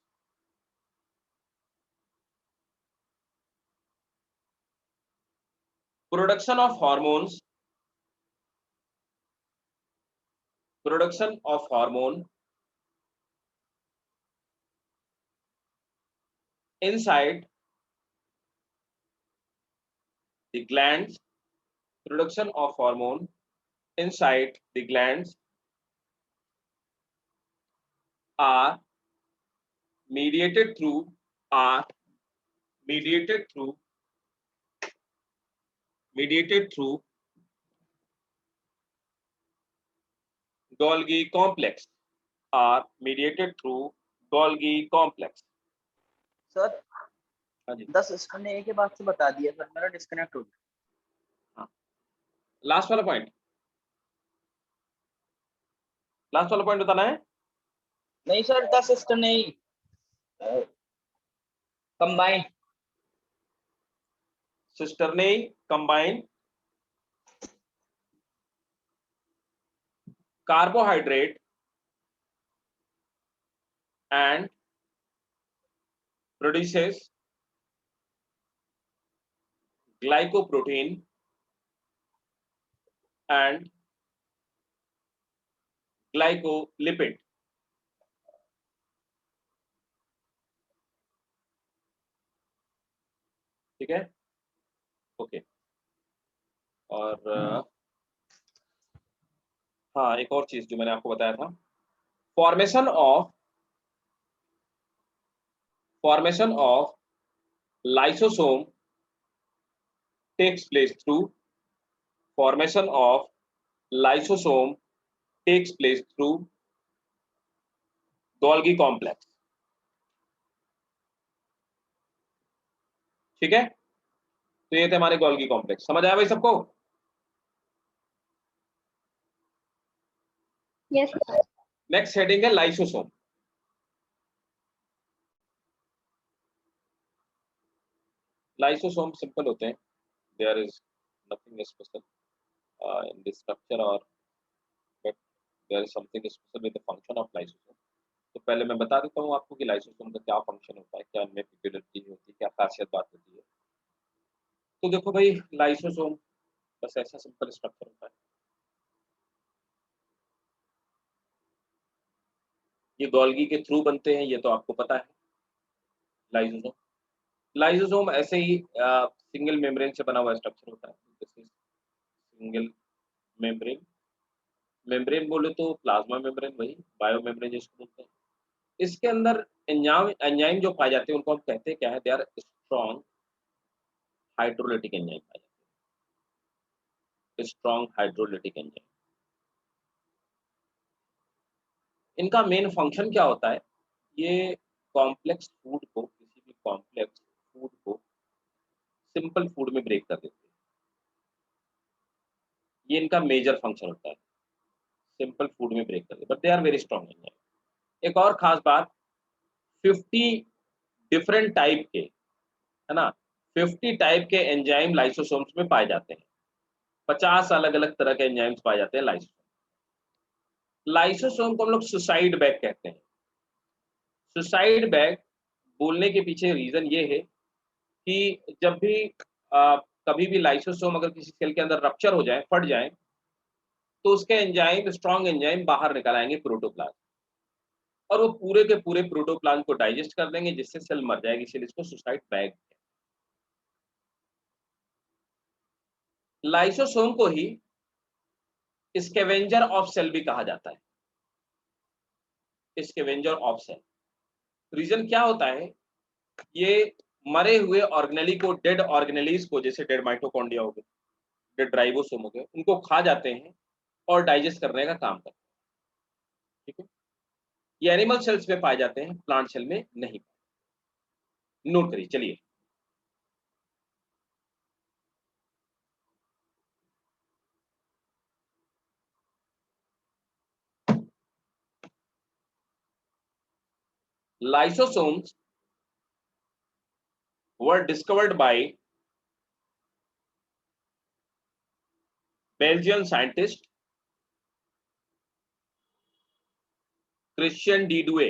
production of hormones, production of hormone inside the glands, production of hormone inside the glands are mediated through Golgi complex, are mediated through Golgi complex। Sir हाँ जी, 10 इसने एक के बाद से बता दिया sir, मेरा disconnect हो गया। लास्ट वाला पॉइंट, लास्ट वाला पॉइंट बताना है। नहीं सर 10 इसने combine cisternae combine carbohydrate and produces glycoprotein and glycolipid। ठीक है, ओके। और हाँ, एक और चीज जो मैंने आपको बताया था, formation of lysosome takes place through formation of lysosome takes place through Golgi complex। ठीक है, तो ये थे हमारे गोल्गी कॉम्प्लेक्स। समझ आया भाई सबको? Yes sir. नेक्स्ट हेडिंग है लाइसोसोम। लाइसोसोम सिंपल होते हैं, there is nothing special in this structure और but there is something special with the function of lysosome. तो पहले मैं बता देता हूँ आपको कि लाइसोसोम का क्या फंक्शन होता है, क्या इनमें पेक्यूलियरिटी होती है, क्या खासियत बात होती है। तो देखो भाई, लाइसोसोम बस ऐसा सिंपल स्ट्रक्चर होता है। ये गोल्गी के थ्रू बनते हैं, ये तो आपको पता है। लाइसोसोम लाइसोसोम ऐसे ही सिंगल मेम्ब्रेन से बना हुआ स्ट्रक्चर होता है। This is single membrane. Membrane बोले तो प्लाज्मा मेम्ब्रेन, वही बायो मेम्ब्रेन जिसको बोलते हैं। इसके अंदर एंजाइम जो पाए जाते हैं उनको हम कहते हैं क्या है, they are strong hydrolytic enzyme पाए जाते हैं, स्ट्रॉन्ग हाइड्रोलिटिक एंजाइम। इनका मेन फंक्शन क्या होता है, ये कॉम्प्लेक्स फूड को, किसी भी कॉम्प्लेक्स फूड को सिंपल फूड में ब्रेक कर देते हैं। ये इनका मेजर फंक्शन होता है, सिंपल फूड में ब्रेक कर देते, but they are very strong enzyme. एक और खास बात, 50 डिफरेंट टाइप के, है ना, 50 टाइप के एंजाइम लाइसोसोम्स में पाए जाते हैं। 50 अलग अलग तरह के एंजाइम्स पाए जाते हैं लाइसोसोम। लाइसोसोम को हम लोग सुसाइड बैग कहते हैं। सुसाइड बैग बोलने के पीछे रीजन ये है कि जब भी कभी भी लाइसोसोम अगर किसी सेल के अंदर रप्चर हो जाए, फट जाए, तो उसके एंजाइम, स्ट्रॉन्ग एंजाइम बाहर निकल आएंगे प्रोटोप्लाज्म, और वो पूरे के पूरे प्रोटोप्लाज्म को डाइजेस्ट कर देंगे, जिससे सेल मर जाएगी। इसलिए इसको सुसाइड बैग। लाइसोसोम को ही स्कैवेंजर ऑफ सेल भी कहा जाता है, स्कैवेंजर ऑफ सेल। रीजन क्या होता है, ये मरे हुए ऑर्गेनेली को, डेड ऑर्गेनेलीज को, जैसे डेड माइटोकॉन्ड्रिया हो गए, डेड राइबोसोम हो गए, उनको खा जाते हैं और डाइजेस्ट करने का काम करते हैं। ठीक है, ये एनिमल सेल्स में पाए जाते हैं, प्लांट सेल में नहीं। नोट करिए, चलिए। Lysosomes were discovered by Belgian scientist Christian D. Douay.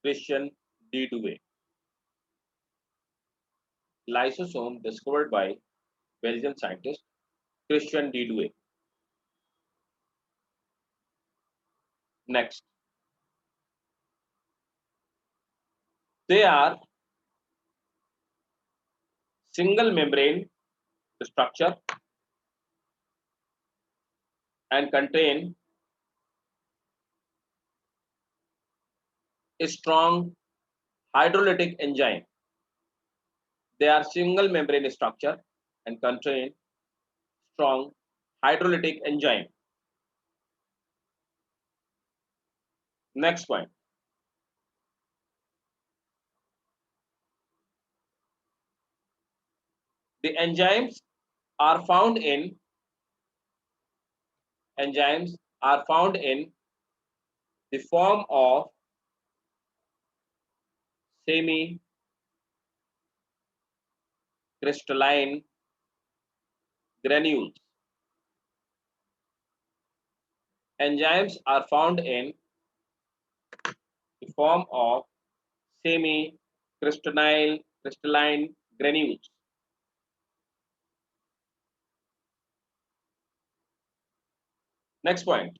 Christian D. Douay. Lysosome discovered by Belgian scientist Christian D. Douay. Next, they are single membrane structure and contain a strong hydrolytic enzyme. They are single membrane structure and contain strong hydrolytic enzyme. Next point. The enzymes are found in the form of semi crystalline granules. Enzymes are found in the form of semi crystalline granules. Next point.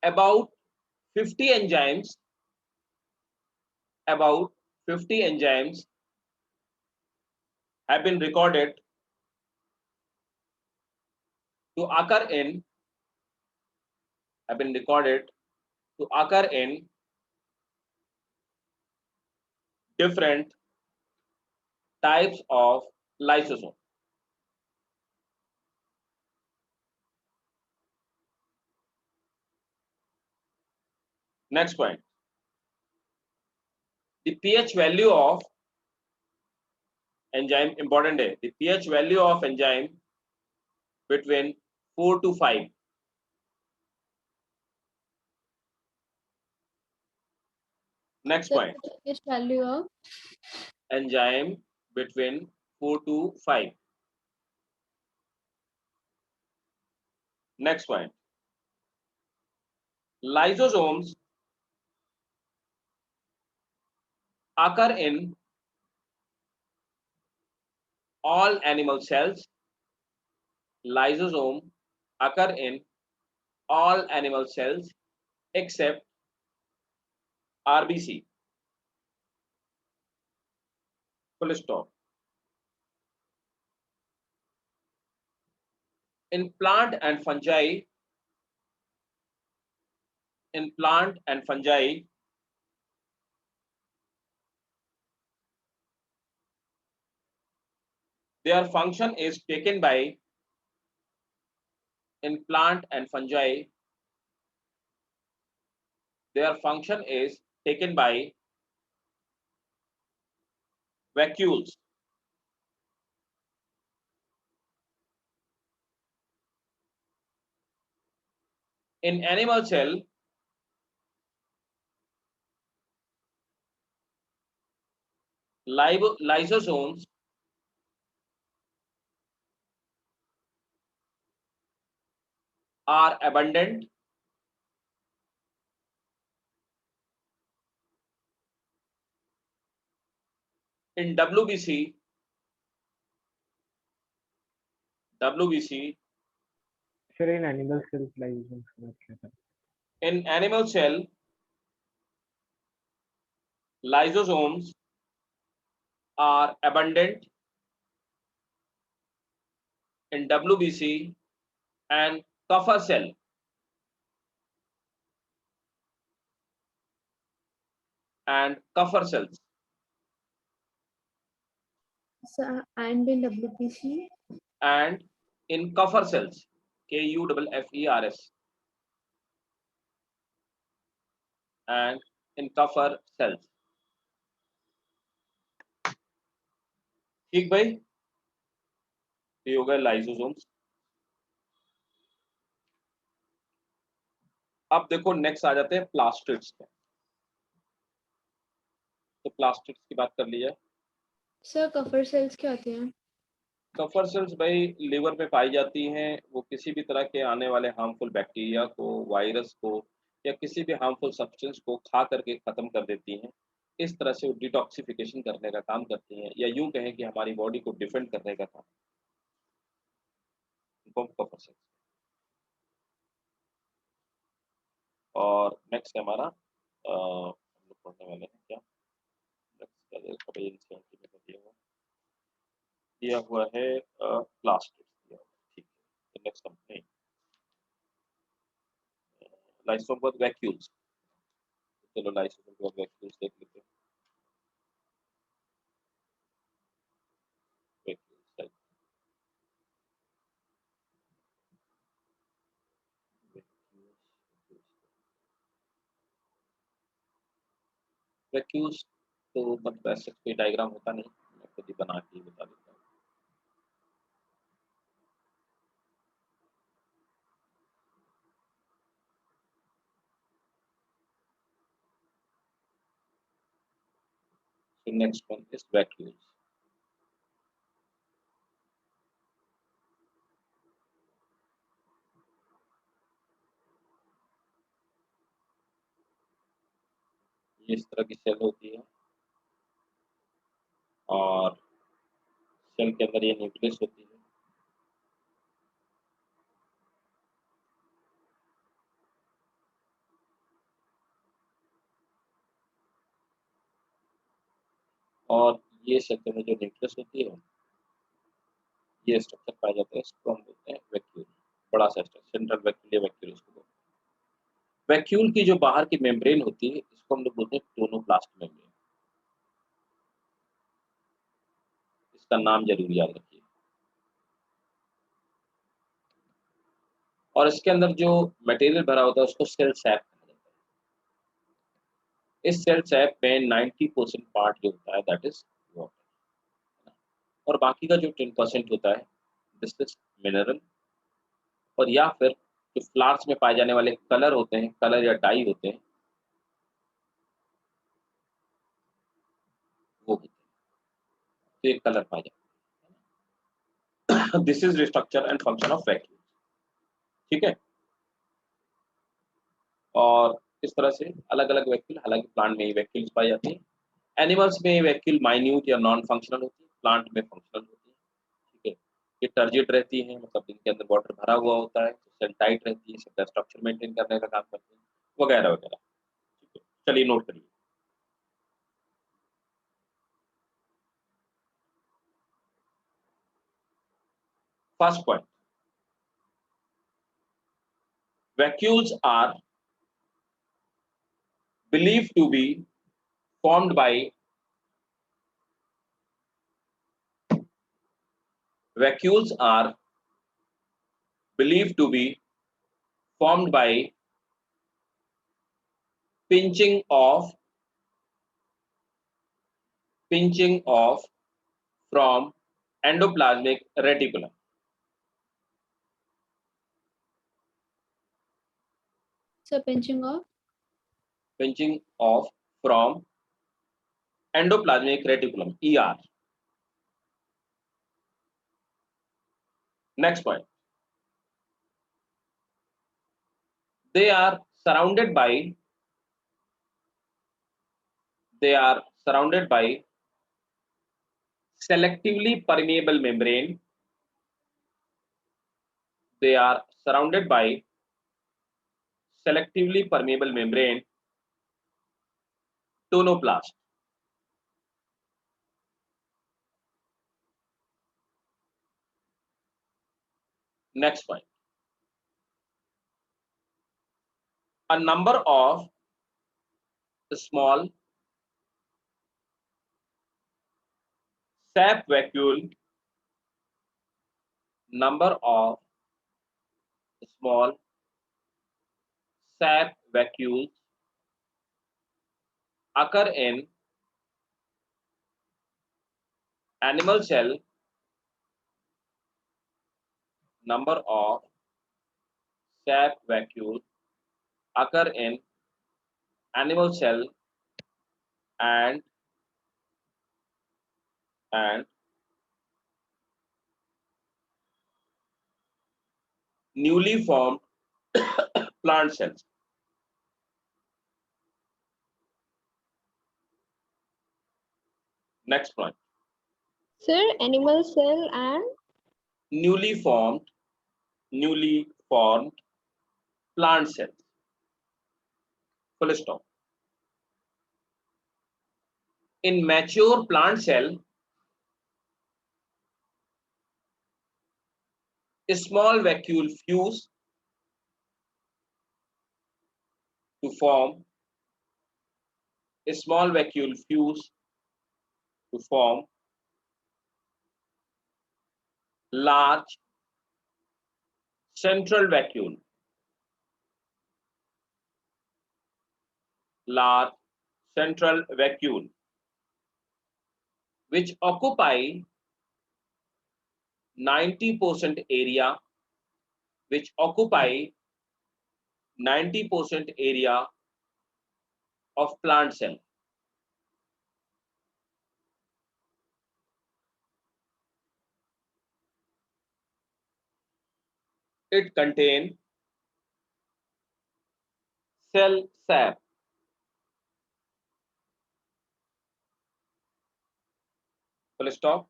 About 50 enzymes have been recorded to occur in different types of lysosome. Next point. The pH value of enzyme, important है, the pH value of enzyme between 4 to 5. Next So, point. pH value of Enzyme between 4 to 5. Next point. Lysosomes occur in all animal cells. Lysosome occur in all animal cells except RBC. Full stop. In plant and fungi, their function is taken by vacuoles. In animal cell, lysosomes are abundant in WBC. Sir, in animal cells, lysosomes का क्या था? In animal cell, lysosomes are abundant in WBC and Kupffer cell. And Kupffer cells. Sir, and in WBC? And in Kupffer cells, Kuffers, and in Kupffer cells. ठीक भाई, ये हो गए lysosomes. अब देखो नेक्स्ट आ जाते हैं प्लास्टिड्स पे. तो प्लास्टिड्स की बात कर ली जाए. सर कफर सेल्स क्या होते हैं? कफर सेल्स भाई लिवर में पाई जाती हैं. वो किसी भी तरह के आने वाले हार्मफुल बैक्टीरिया को, वायरस को या किसी भी हार्मफुल सब्सटेंस को खा करके खत्म कर देती हैं. इस तरह से वो डिटॉक्सिफिकेशन करने का काम करती हैं, या यूं कहें कि हमारी बॉडी को डिफेंड करने का काम कफर सेल्स. और नेक्स्ट है हमारा हम लोग पढ़ने वाले हैं क्या. नेक्स्ट दिया हुआ है प्लास्टिक. ठीक है, नेक्स्ट हम नहीं लाइसोसोम पर वैक्यूल्स. चलो लाइसोसोम पर वैक्यूल्स देख लेते हैं. वैक्यूल्स तो मतलब ऐसे कोई डायग्राम होता नहीं, मैं खुद ही बना के बता देता हूँ. So next one is vacuoles. ये इस तरह की सेल होती है और सेल के अंदर ये न्यूक्लियस होती है. और ये सेल में जो न्यूक्लियस होती है, ये स्ट्रक्चर पाया जाता है, इसको हम बोलते हैं वैक्यूल. बड़ा सा स्ट्रक्चर, सेंट्रल वैक्यूल या वैक्यूल इसको बोलते हैं. वैक्यूल की जो बाहर की मेम्ब्रेन होती है, इसको हम लोग बोलते हैं टोनोप्लास्ट मेम्ब्रेन. इसका नाम जरूर याद रखिए. और इसके अंदर जो मटेरियल भरा होता है उसको सेल सैप कहा जाता है. इस सेल सैप में 90% पार्ट जो होता है दैट इज वाटर, और बाकी का जो 10% होता है दिस इज मिनरल, और या फिर जो फ्लावर्स में पाए जाने वाले कलर होते हैं, कलर या डाई होते हैं, वो होते हैं. तो ये कलर पाए जाते हैं. This is the structure and function of vacuum. ठीक है। और इस तरह से अलग अलग वैक्यूल, हालांकि प्लांट में ही वैक्यूल्स पाई जाती है। एनिमल्स में वैक्यूल माइन्यूट या नॉन फंक्शनल होती है, प्लांट में फंक्शनल होती है। ठीक है, ये टर्जिट रहती है, मतलब इनके अंदर वाटर भरा हुआ होता है, तो सेल टाइट रहती है, सेल स्ट्रक्चर मेंटेन करने का काम करती है, वगैरह वगैरह। ठीक है, चलिए नोट करिए। First point, vacuoles are believed to be formed by vacuoles are believed to be formed by pinching of from endoplasmic reticulum. So pinching off. Pinching of from endoplasmic reticulum, ER. Next point, they are surrounded by selectively permeable membrane. They are surrounded by selectively permeable membrane, tonoplast. Next point, a number of small sap vacuole, number of small sap vacuoles occur in animal cell. Number of sap vacuoles occur in animal cell and newly formed plant cells. Next point, Sir, animal cell and newly formed plant cells. Full stop. In mature plant cell, a small vacuole fuse to form large central vacuole. Which occupy 90% area, of plant cell. It contain cell sap. Full stop.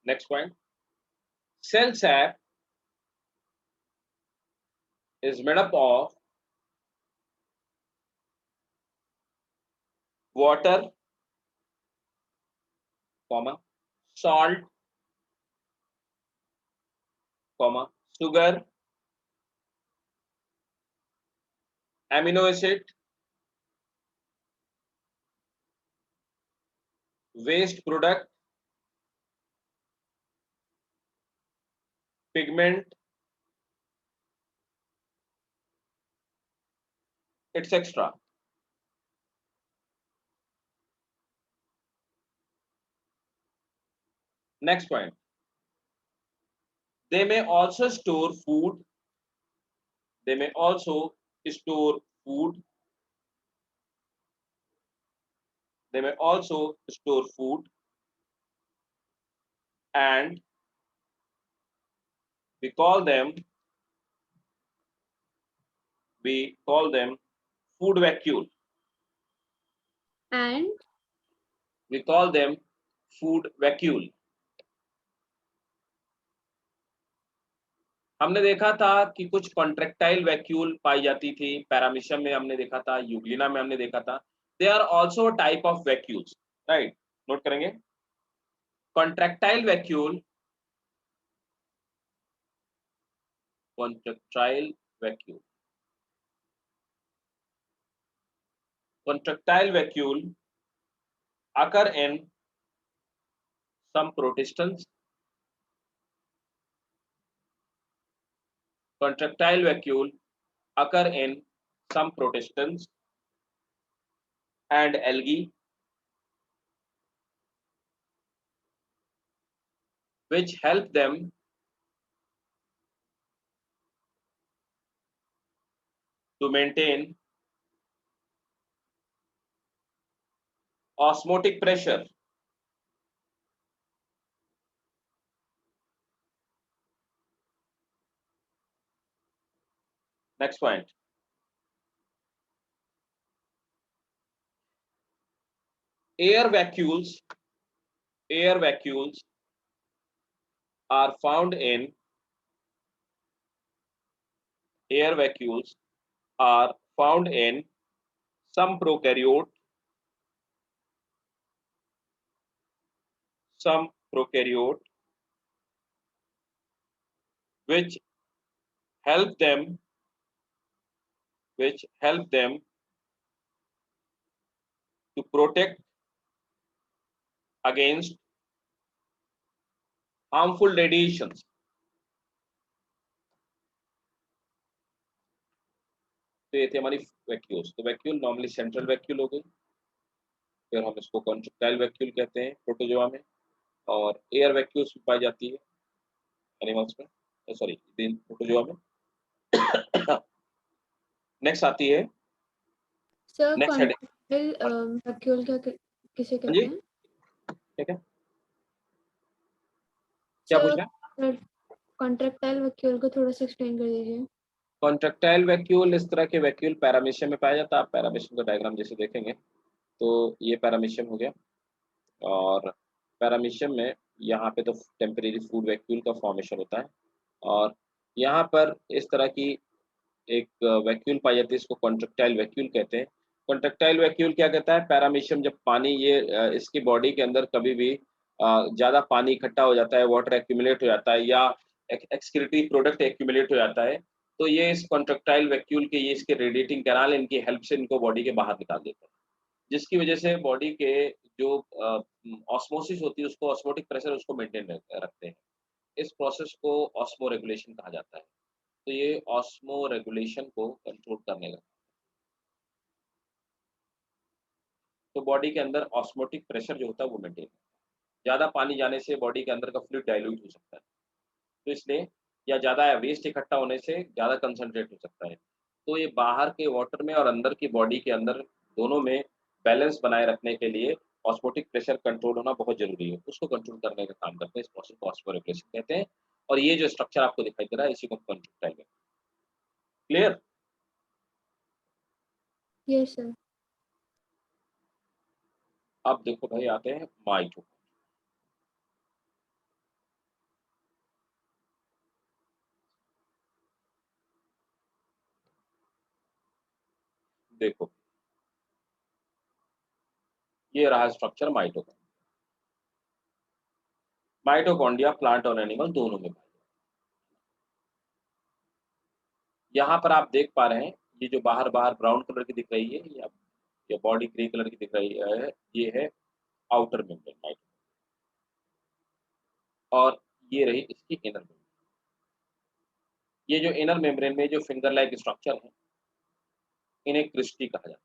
Next point, cell sap is made up of water, salt, sugar, amino acid, waste product, pigment, etc. Next point, they may also store food. And we call them we call them food vacuole. And We call them food vacuole. हमने देखा था कि कुछ contractile vacuole पाई जाती थी, paramecium में हमने देखा था, यूग्लिना में हमने देखा था. They are also type of vacuoles, right? Note करेंगे. Contractile vacuole, contractile vacuole. Contractile vacuole occur in some protistans. Contractile vacuole occur in some protistans and algae, which help them to maintain osmotic pressure. Next point. Air vacuoles are found in some prokaryote, which help them to protect against harmful radiations. तो ये थे हमारी vacuoles. तो vacuole normally central vacuole हो गई, फिर हम इसको कॉन्ट्रेक्टाइल वैक्यूल कहते हैं प्रोटोजोआ में, और एयर वैक्यूल्स भी पाई जाती है एनिमल्स में, सॉरी प्रोटोजोआ में. नेक्स्ट आती है sir next head. Contractile vacuole किसे कहते हैं? ठीक है, क्या पूछ रहे हैं? कॉन्ट्रेक्टाइल वैक्यूल को थोड़ा सा एक्सप्लेन कर दीजिए. कॉन्ट्रेक्टाइल वैक्यूल इस तरह के वैक्यूल पैरामीशियम में पाया जाता है. आप पैरामीशियम का डायग्राम जैसे देखेंगे तो ये पैरामीशियम हो गया, और पैरामीशियम में यहाँ पे तो टेम्परेरी फूड वैक्यूल का फॉर्मेशन होता है, और यहाँ पर इस तरह की एक वैक्यूल पाई जाती है, इसको कॉन्ट्रेक्टाइल वैक्यूल कहते हैं. कॉन्ट्रेक्टाइल वैक्यूल क्या कहता है? पैरामीशियम जब पानी ये इसकी बॉडी के अंदर कभी भी ज़्यादा पानी इकट्ठा हो जाता है, वाटर एक्यूमुलेट हो जाता है, या एक्सक्रीटरी प्रोडक्ट एक्यूमुलेट हो जाता है, तो ये इस कॉन्ट्रेक्टाइल वैक्यूल के, ये इसके रेडिएटिंग कैनाल, इनकी हेल्प से इनको बॉडी के बाहर निकाल देता है, जिसकी वजह से बॉडी के जो ऑस्मोसिस होती है, उसको ऑस्मोटिक प्रेशर उसको मेंटेन रखते हैं. इस प्रोसेस को ऑस्मो रेगुलेशन कहा जाता है. तो ये ऑस्मो रेगुलेशन को कंट्रोल करने का, तो बॉडी के अंदर ऑस्मोटिक प्रेशर जो होता है वो मेंटेन है. ज़्यादा पानी जाने से बॉडी के अंदर का फ्लूइड डाइल्यूट हो सकता है, तो इसलिए, या ज़्यादा वेस्ट इकट्ठा होने से ज़्यादा कंसंट्रेट हो सकता है. तो ये बाहर के वाटर में और अंदर की बॉडी के अंदर दोनों में बैलेंस बनाए रखने के लिए ऑस्मोटिक प्रेशर कंट्रोल होना बहुत जरूरी है. उसको कंट्रोल करने का काम करते हैं, इस प्रोसेस को ऑस्मो रेगुलेशन कहते हैं. और ये जो स्ट्रक्चर आपको दिखाई दे रहा है, इसी को contractile vacuole. Clear? Yes sir. अब देखो भाई, आते हैं माइटोकॉन्ड्रिया. देखो, ये रहा स्ट्रक्चर माइटोकॉन्ड्रिया. माइटोकॉन्ड्रिया प्लांट और एनिमल दोनों में पाए जाते हैं. यहाँ पर आप देख पा रहे हैं, ये जो बाहर ब्राउन कलर की दिख रही है, या बॉडी ग्रे कलर की दिख रही है, ये है आउटर मेम्ब्रेन माइटोकॉन्ड्रिया, और ये रही इसकी इनर मेम्ब्रेन. ये जो इनर मेम्ब्रेन में जो फिंगर लाइक स्ट्रक्चर है, इन्हें क्रिस्टी कहा जाता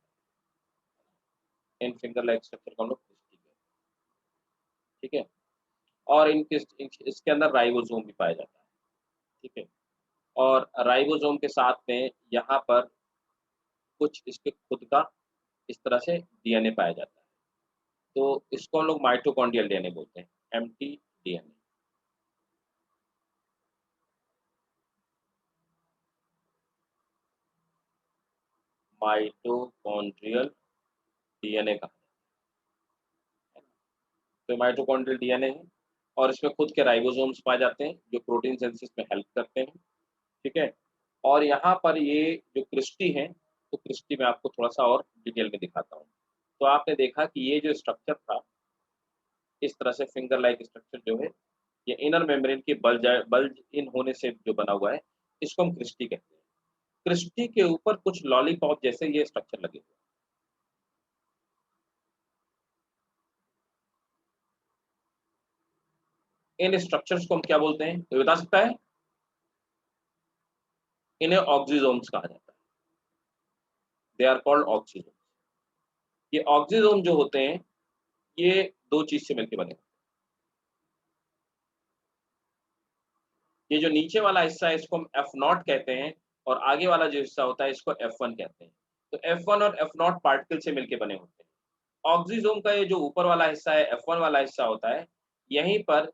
है. इन फिंगर लाइक स्ट्रक्चर को हम लोग क्रिस्टी कहते हैं. ठीक है, और इसके अंदर राइबोसोम भी पाया जाता है. ठीक है, और राइबोसोम के साथ में यहाँ पर कुछ इसके खुद का इस तरह से डीएनए पाया जाता है, तो इसको हम लोग माइटोकॉन्ड्रियल डीएनए बोलते हैं, एम्प्टी डीएनए. माइटोकॉन्ड्रियल डीएनए कहा जाता है। तो माइटोकॉन्ड्रियल डीएनए है और इसमें खुद के राइबोसोम्स पाए जाते हैं जो प्रोटीन सिंथेसिस में हेल्प करते हैं, ठीक है। और यहाँ पर ये जो क्रिस्टी है, तो क्रिस्टी में आपको थोड़ा सा और डिटेल में दिखाता हूँ। तो आपने देखा कि ये जो स्ट्रक्चर था, इस तरह से फिंगर लाइक स्ट्रक्चर जो है, ये इनर मेम्ब्रेन के बल्ज इन होने से जो बना हुआ है, इसको हम क्रिस्टी कहते हैं। क्रिस्टी के ऊपर कुछ लॉलीपॉप जैसे ये स्ट्रक्चर लगे हुए हैं। इन स्ट्रक्चर्स को हम क्या बोलते हैं, तो बता सकता है? इन्हें ऑक्सीजोम्स कहा जाता है। They are called oxysomes. ये ऑक्सीजोम जो होते हैं, ये दो चीज से मिलकर बने। ये जो नीचे वाला हिस्सा है इसको हम F0 कहते हैं और आगे वाला जो हिस्सा होता है इसको F1 कहते हैं। तो F1 और F0 पार्टिकल से मिलकर बने होते हैं। ऑक्सीजोम का ये जो ऊपर वाला हिस्सा है, F1 वाला हिस्सा होता है, यहीं पर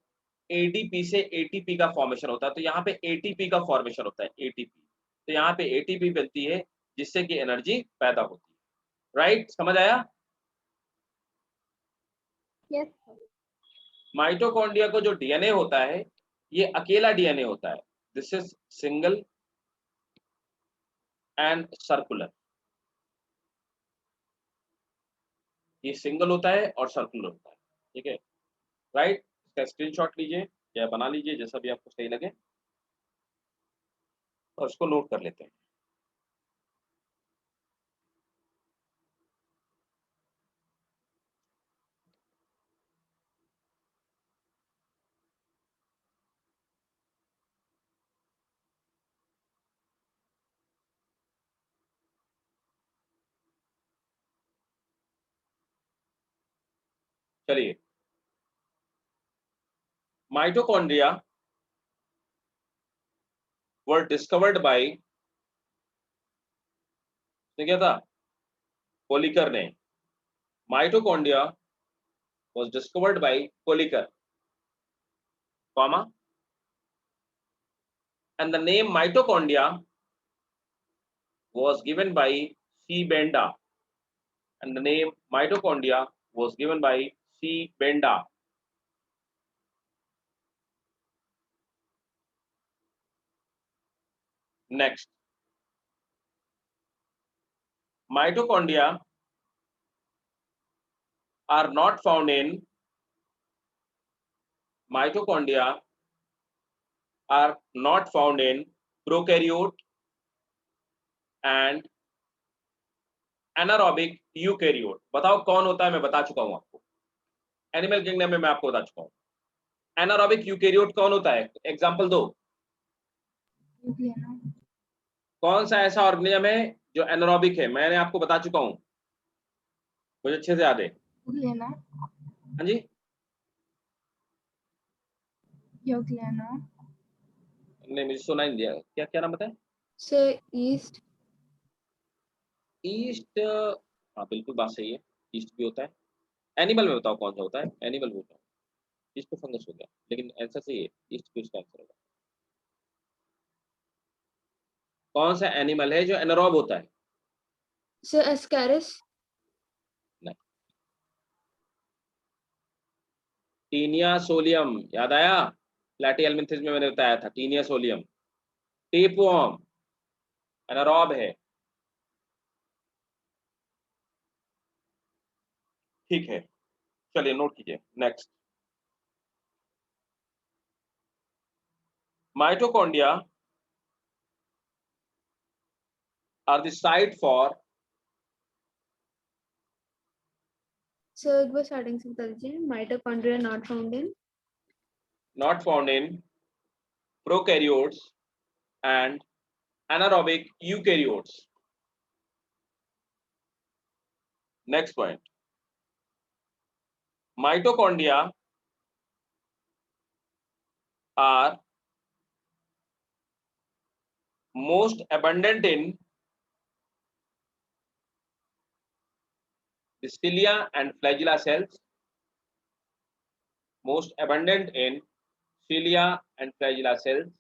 ADP से ATP का फॉर्मेशन होता है। तो यहाँ पे ATP का फॉर्मेशन होता है, ATP। तो यहाँ पे ATP बनती है जिससे कि एनर्जी पैदा होती है। राइट, समझ आया? यस। माइटोकॉन्ड्रिया को जो डीएनए होता है, ये अकेला डीएनए होता है। This is single and circular. ये सिंगल होता है और सर्कुलर होता है, ठीक है। राइट, इसका स्क्रीनशॉट लीजिए या बना लीजिए, जैसा भी आपको सही लगे, और इसको नोट कर लेते हैं। चलिए, माइटोकॉन्ड्रिया वर डिस्कवर्ड बाय, क्या था, कोलिकर ने। Mitochondria was discovered by Kolliker, comma, and the name mitochondria was given by C. Benda, and the name mitochondria was given by C. Benda. Next, mitochondria are not found in prokaryote and anaerobic eukaryote. बताओ कौन होता है, मैं बता चुका हूं आपको। Animal kingdom में मैं आपको बता चुका हूं। एनारोबिक यूकेरियोट कौन होता है, एग्जांपल दो। कौन सा ऐसा ऑर्गेनिज्म है जो एनारोबिक है, मैंने आपको बता चुका हूं, मुझे अच्छे से याद है। हाँ जी, नहीं मुझे सुना नहीं दिया, क्या क्या नाम बताया? Sir east. ईस्ट, हाँ बिल्कुल बात सही है, ईस्ट भी होता है। एनिमल में बताओ कौन सा होता है, एनिमल में बताओ। ईस्ट तो फंगस हो गया, लेकिन आंसर सही है, ईस्ट भी उसका आंसर होगा। कौन सा एनिमल है जो एनारोब होता है? Sir Ascaris. नहीं, टीनिया सोलियम, याद आया? प्लैटिहेल्मिन्थेस में मैंने बताया था, टीनिया सोलियम। टेपवर्म एनारोब है, ठीक है। चलिए नोट कीजिए। Next, mitochondria are the site for, sir एक बार स्टार्टिंग से बता दीजिए। Mitochondria not found in prokaryotes and anaerobic eukaryotes. Next point, mitochondria are most abundant in the cilia and flagella cells, most abundant in cilia and flagella cells,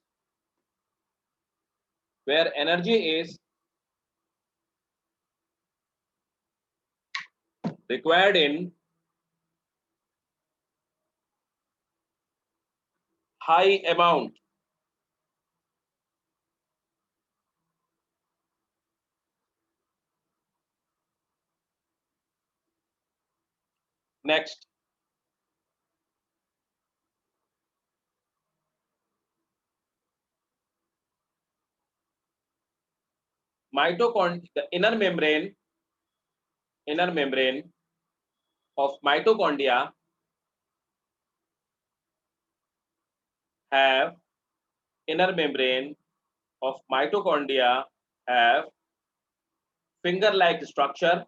where energy is required in high amount. Next, mitochondria, the inner membrane of mitochondria have finger-like structure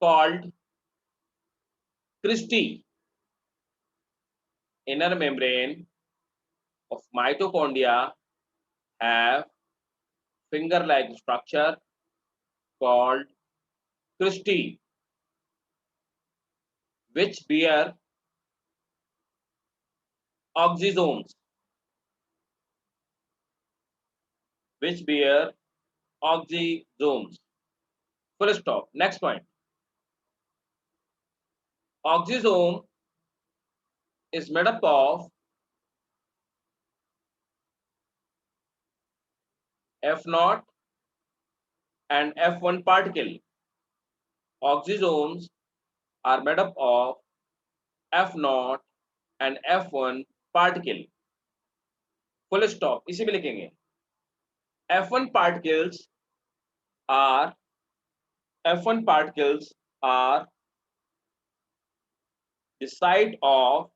called cristae. Inner membrane of mitochondria have finger-like structure called cristae, which bear oxysomes. Full stop. Next point. Oxysome is made up of F0 and F1 particle. Oxysomes are made up of F0 and F1 particle. Full stop. इसी में लिखेंगे. F1 particles are the site of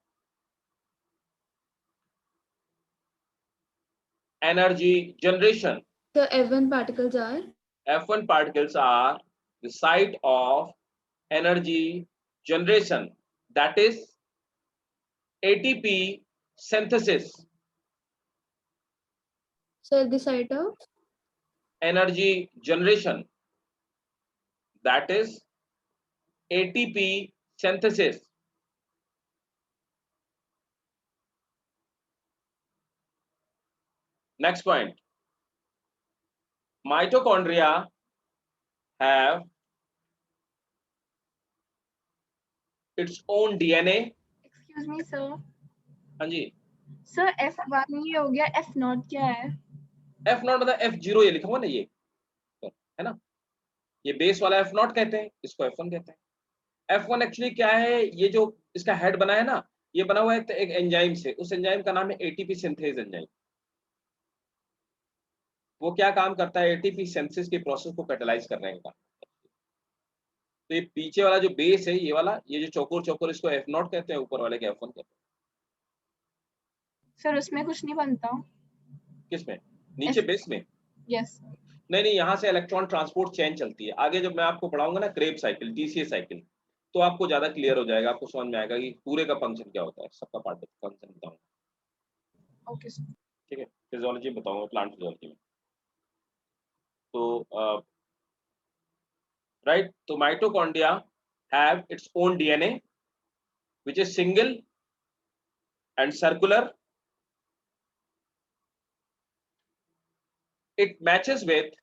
energy generation. So F1 particles are F1 particles are the site of energy generation, that is ATP synthesis. so the site of Energy generation, that is ATP synthesis. Next point. Mitochondria have its own DNA. Excuse me, sir. हाँ जी. Sir, F1 ये हो गया, F0 क्या है? F0 मतलब F0 ये लिखा हुआ ना, ये है ना, ये बेस वाला F0 कहते हैं, इसको F1 कहते हैं. F1 एक्चुअली क्या है, ये जो इसका हेड बना है ना, ये बना हुआ है एक एंजाइम से. उस एंजाइम का नाम है एटीपी सिंथेज एंजाइम. वो क्या काम करता है, एटीपी सिंथेसिस के प्रोसेस को कैटलाइज करने का. तो ये पीछे वाला जो बेस है, ये वाला, ये जो चौकोर इसको F0 कहते हैं, ऊपर वाले के F1 कहते हैं. सर उसमें कुछ नहीं बनता. किसमें? नीचे बेस में? यस. नहीं, यहाँ से इलेक्ट्रॉन ट्रांसपोर्ट चेन चलती है. आगे जब मैं आपको पढ़ाऊंगा ना क्रेब साइकिल, टीसीए साइकिल, तो आपको ज्यादा क्लियर हो जाएगा, आपको समझ में आएगा कि पूरे का फंक्शन क्या होता है, सबका पार्ट फंक्शन बताऊंगा. Okay sir. ठीक है, फिजियोलॉजी बताऊंगा, प्लांट फिजियोलॉजी में. तो राइट, तो mitochondria have its own DNA which is single and circular. It matches with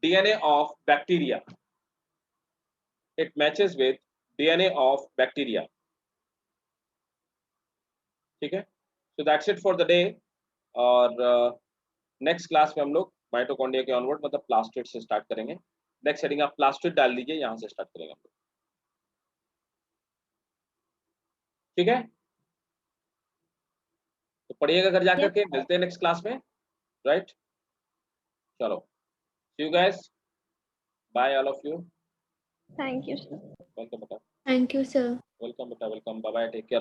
DNA of bacteria. It matches with DNA of bacteria. ठीक है, so that's it for the day. और next class में हम लोग mitochondria के onward मतलब plastid से start करेंगे. नेक्स्ट हेडिंग आप प्लास्टिड डाल लीजिए, यहाँ से स्टार्ट करेंगे हम लोग. ठीक है, तो पढ़िएगा घर जाकर के. मिलते हैं नेक्स्ट क्लास में. राइट, चलो, see you guys, bye all of you. thank you sir. Welcome बेटा. Thank you sir. वेलकम बेटा, welcome. Bye bye, take care.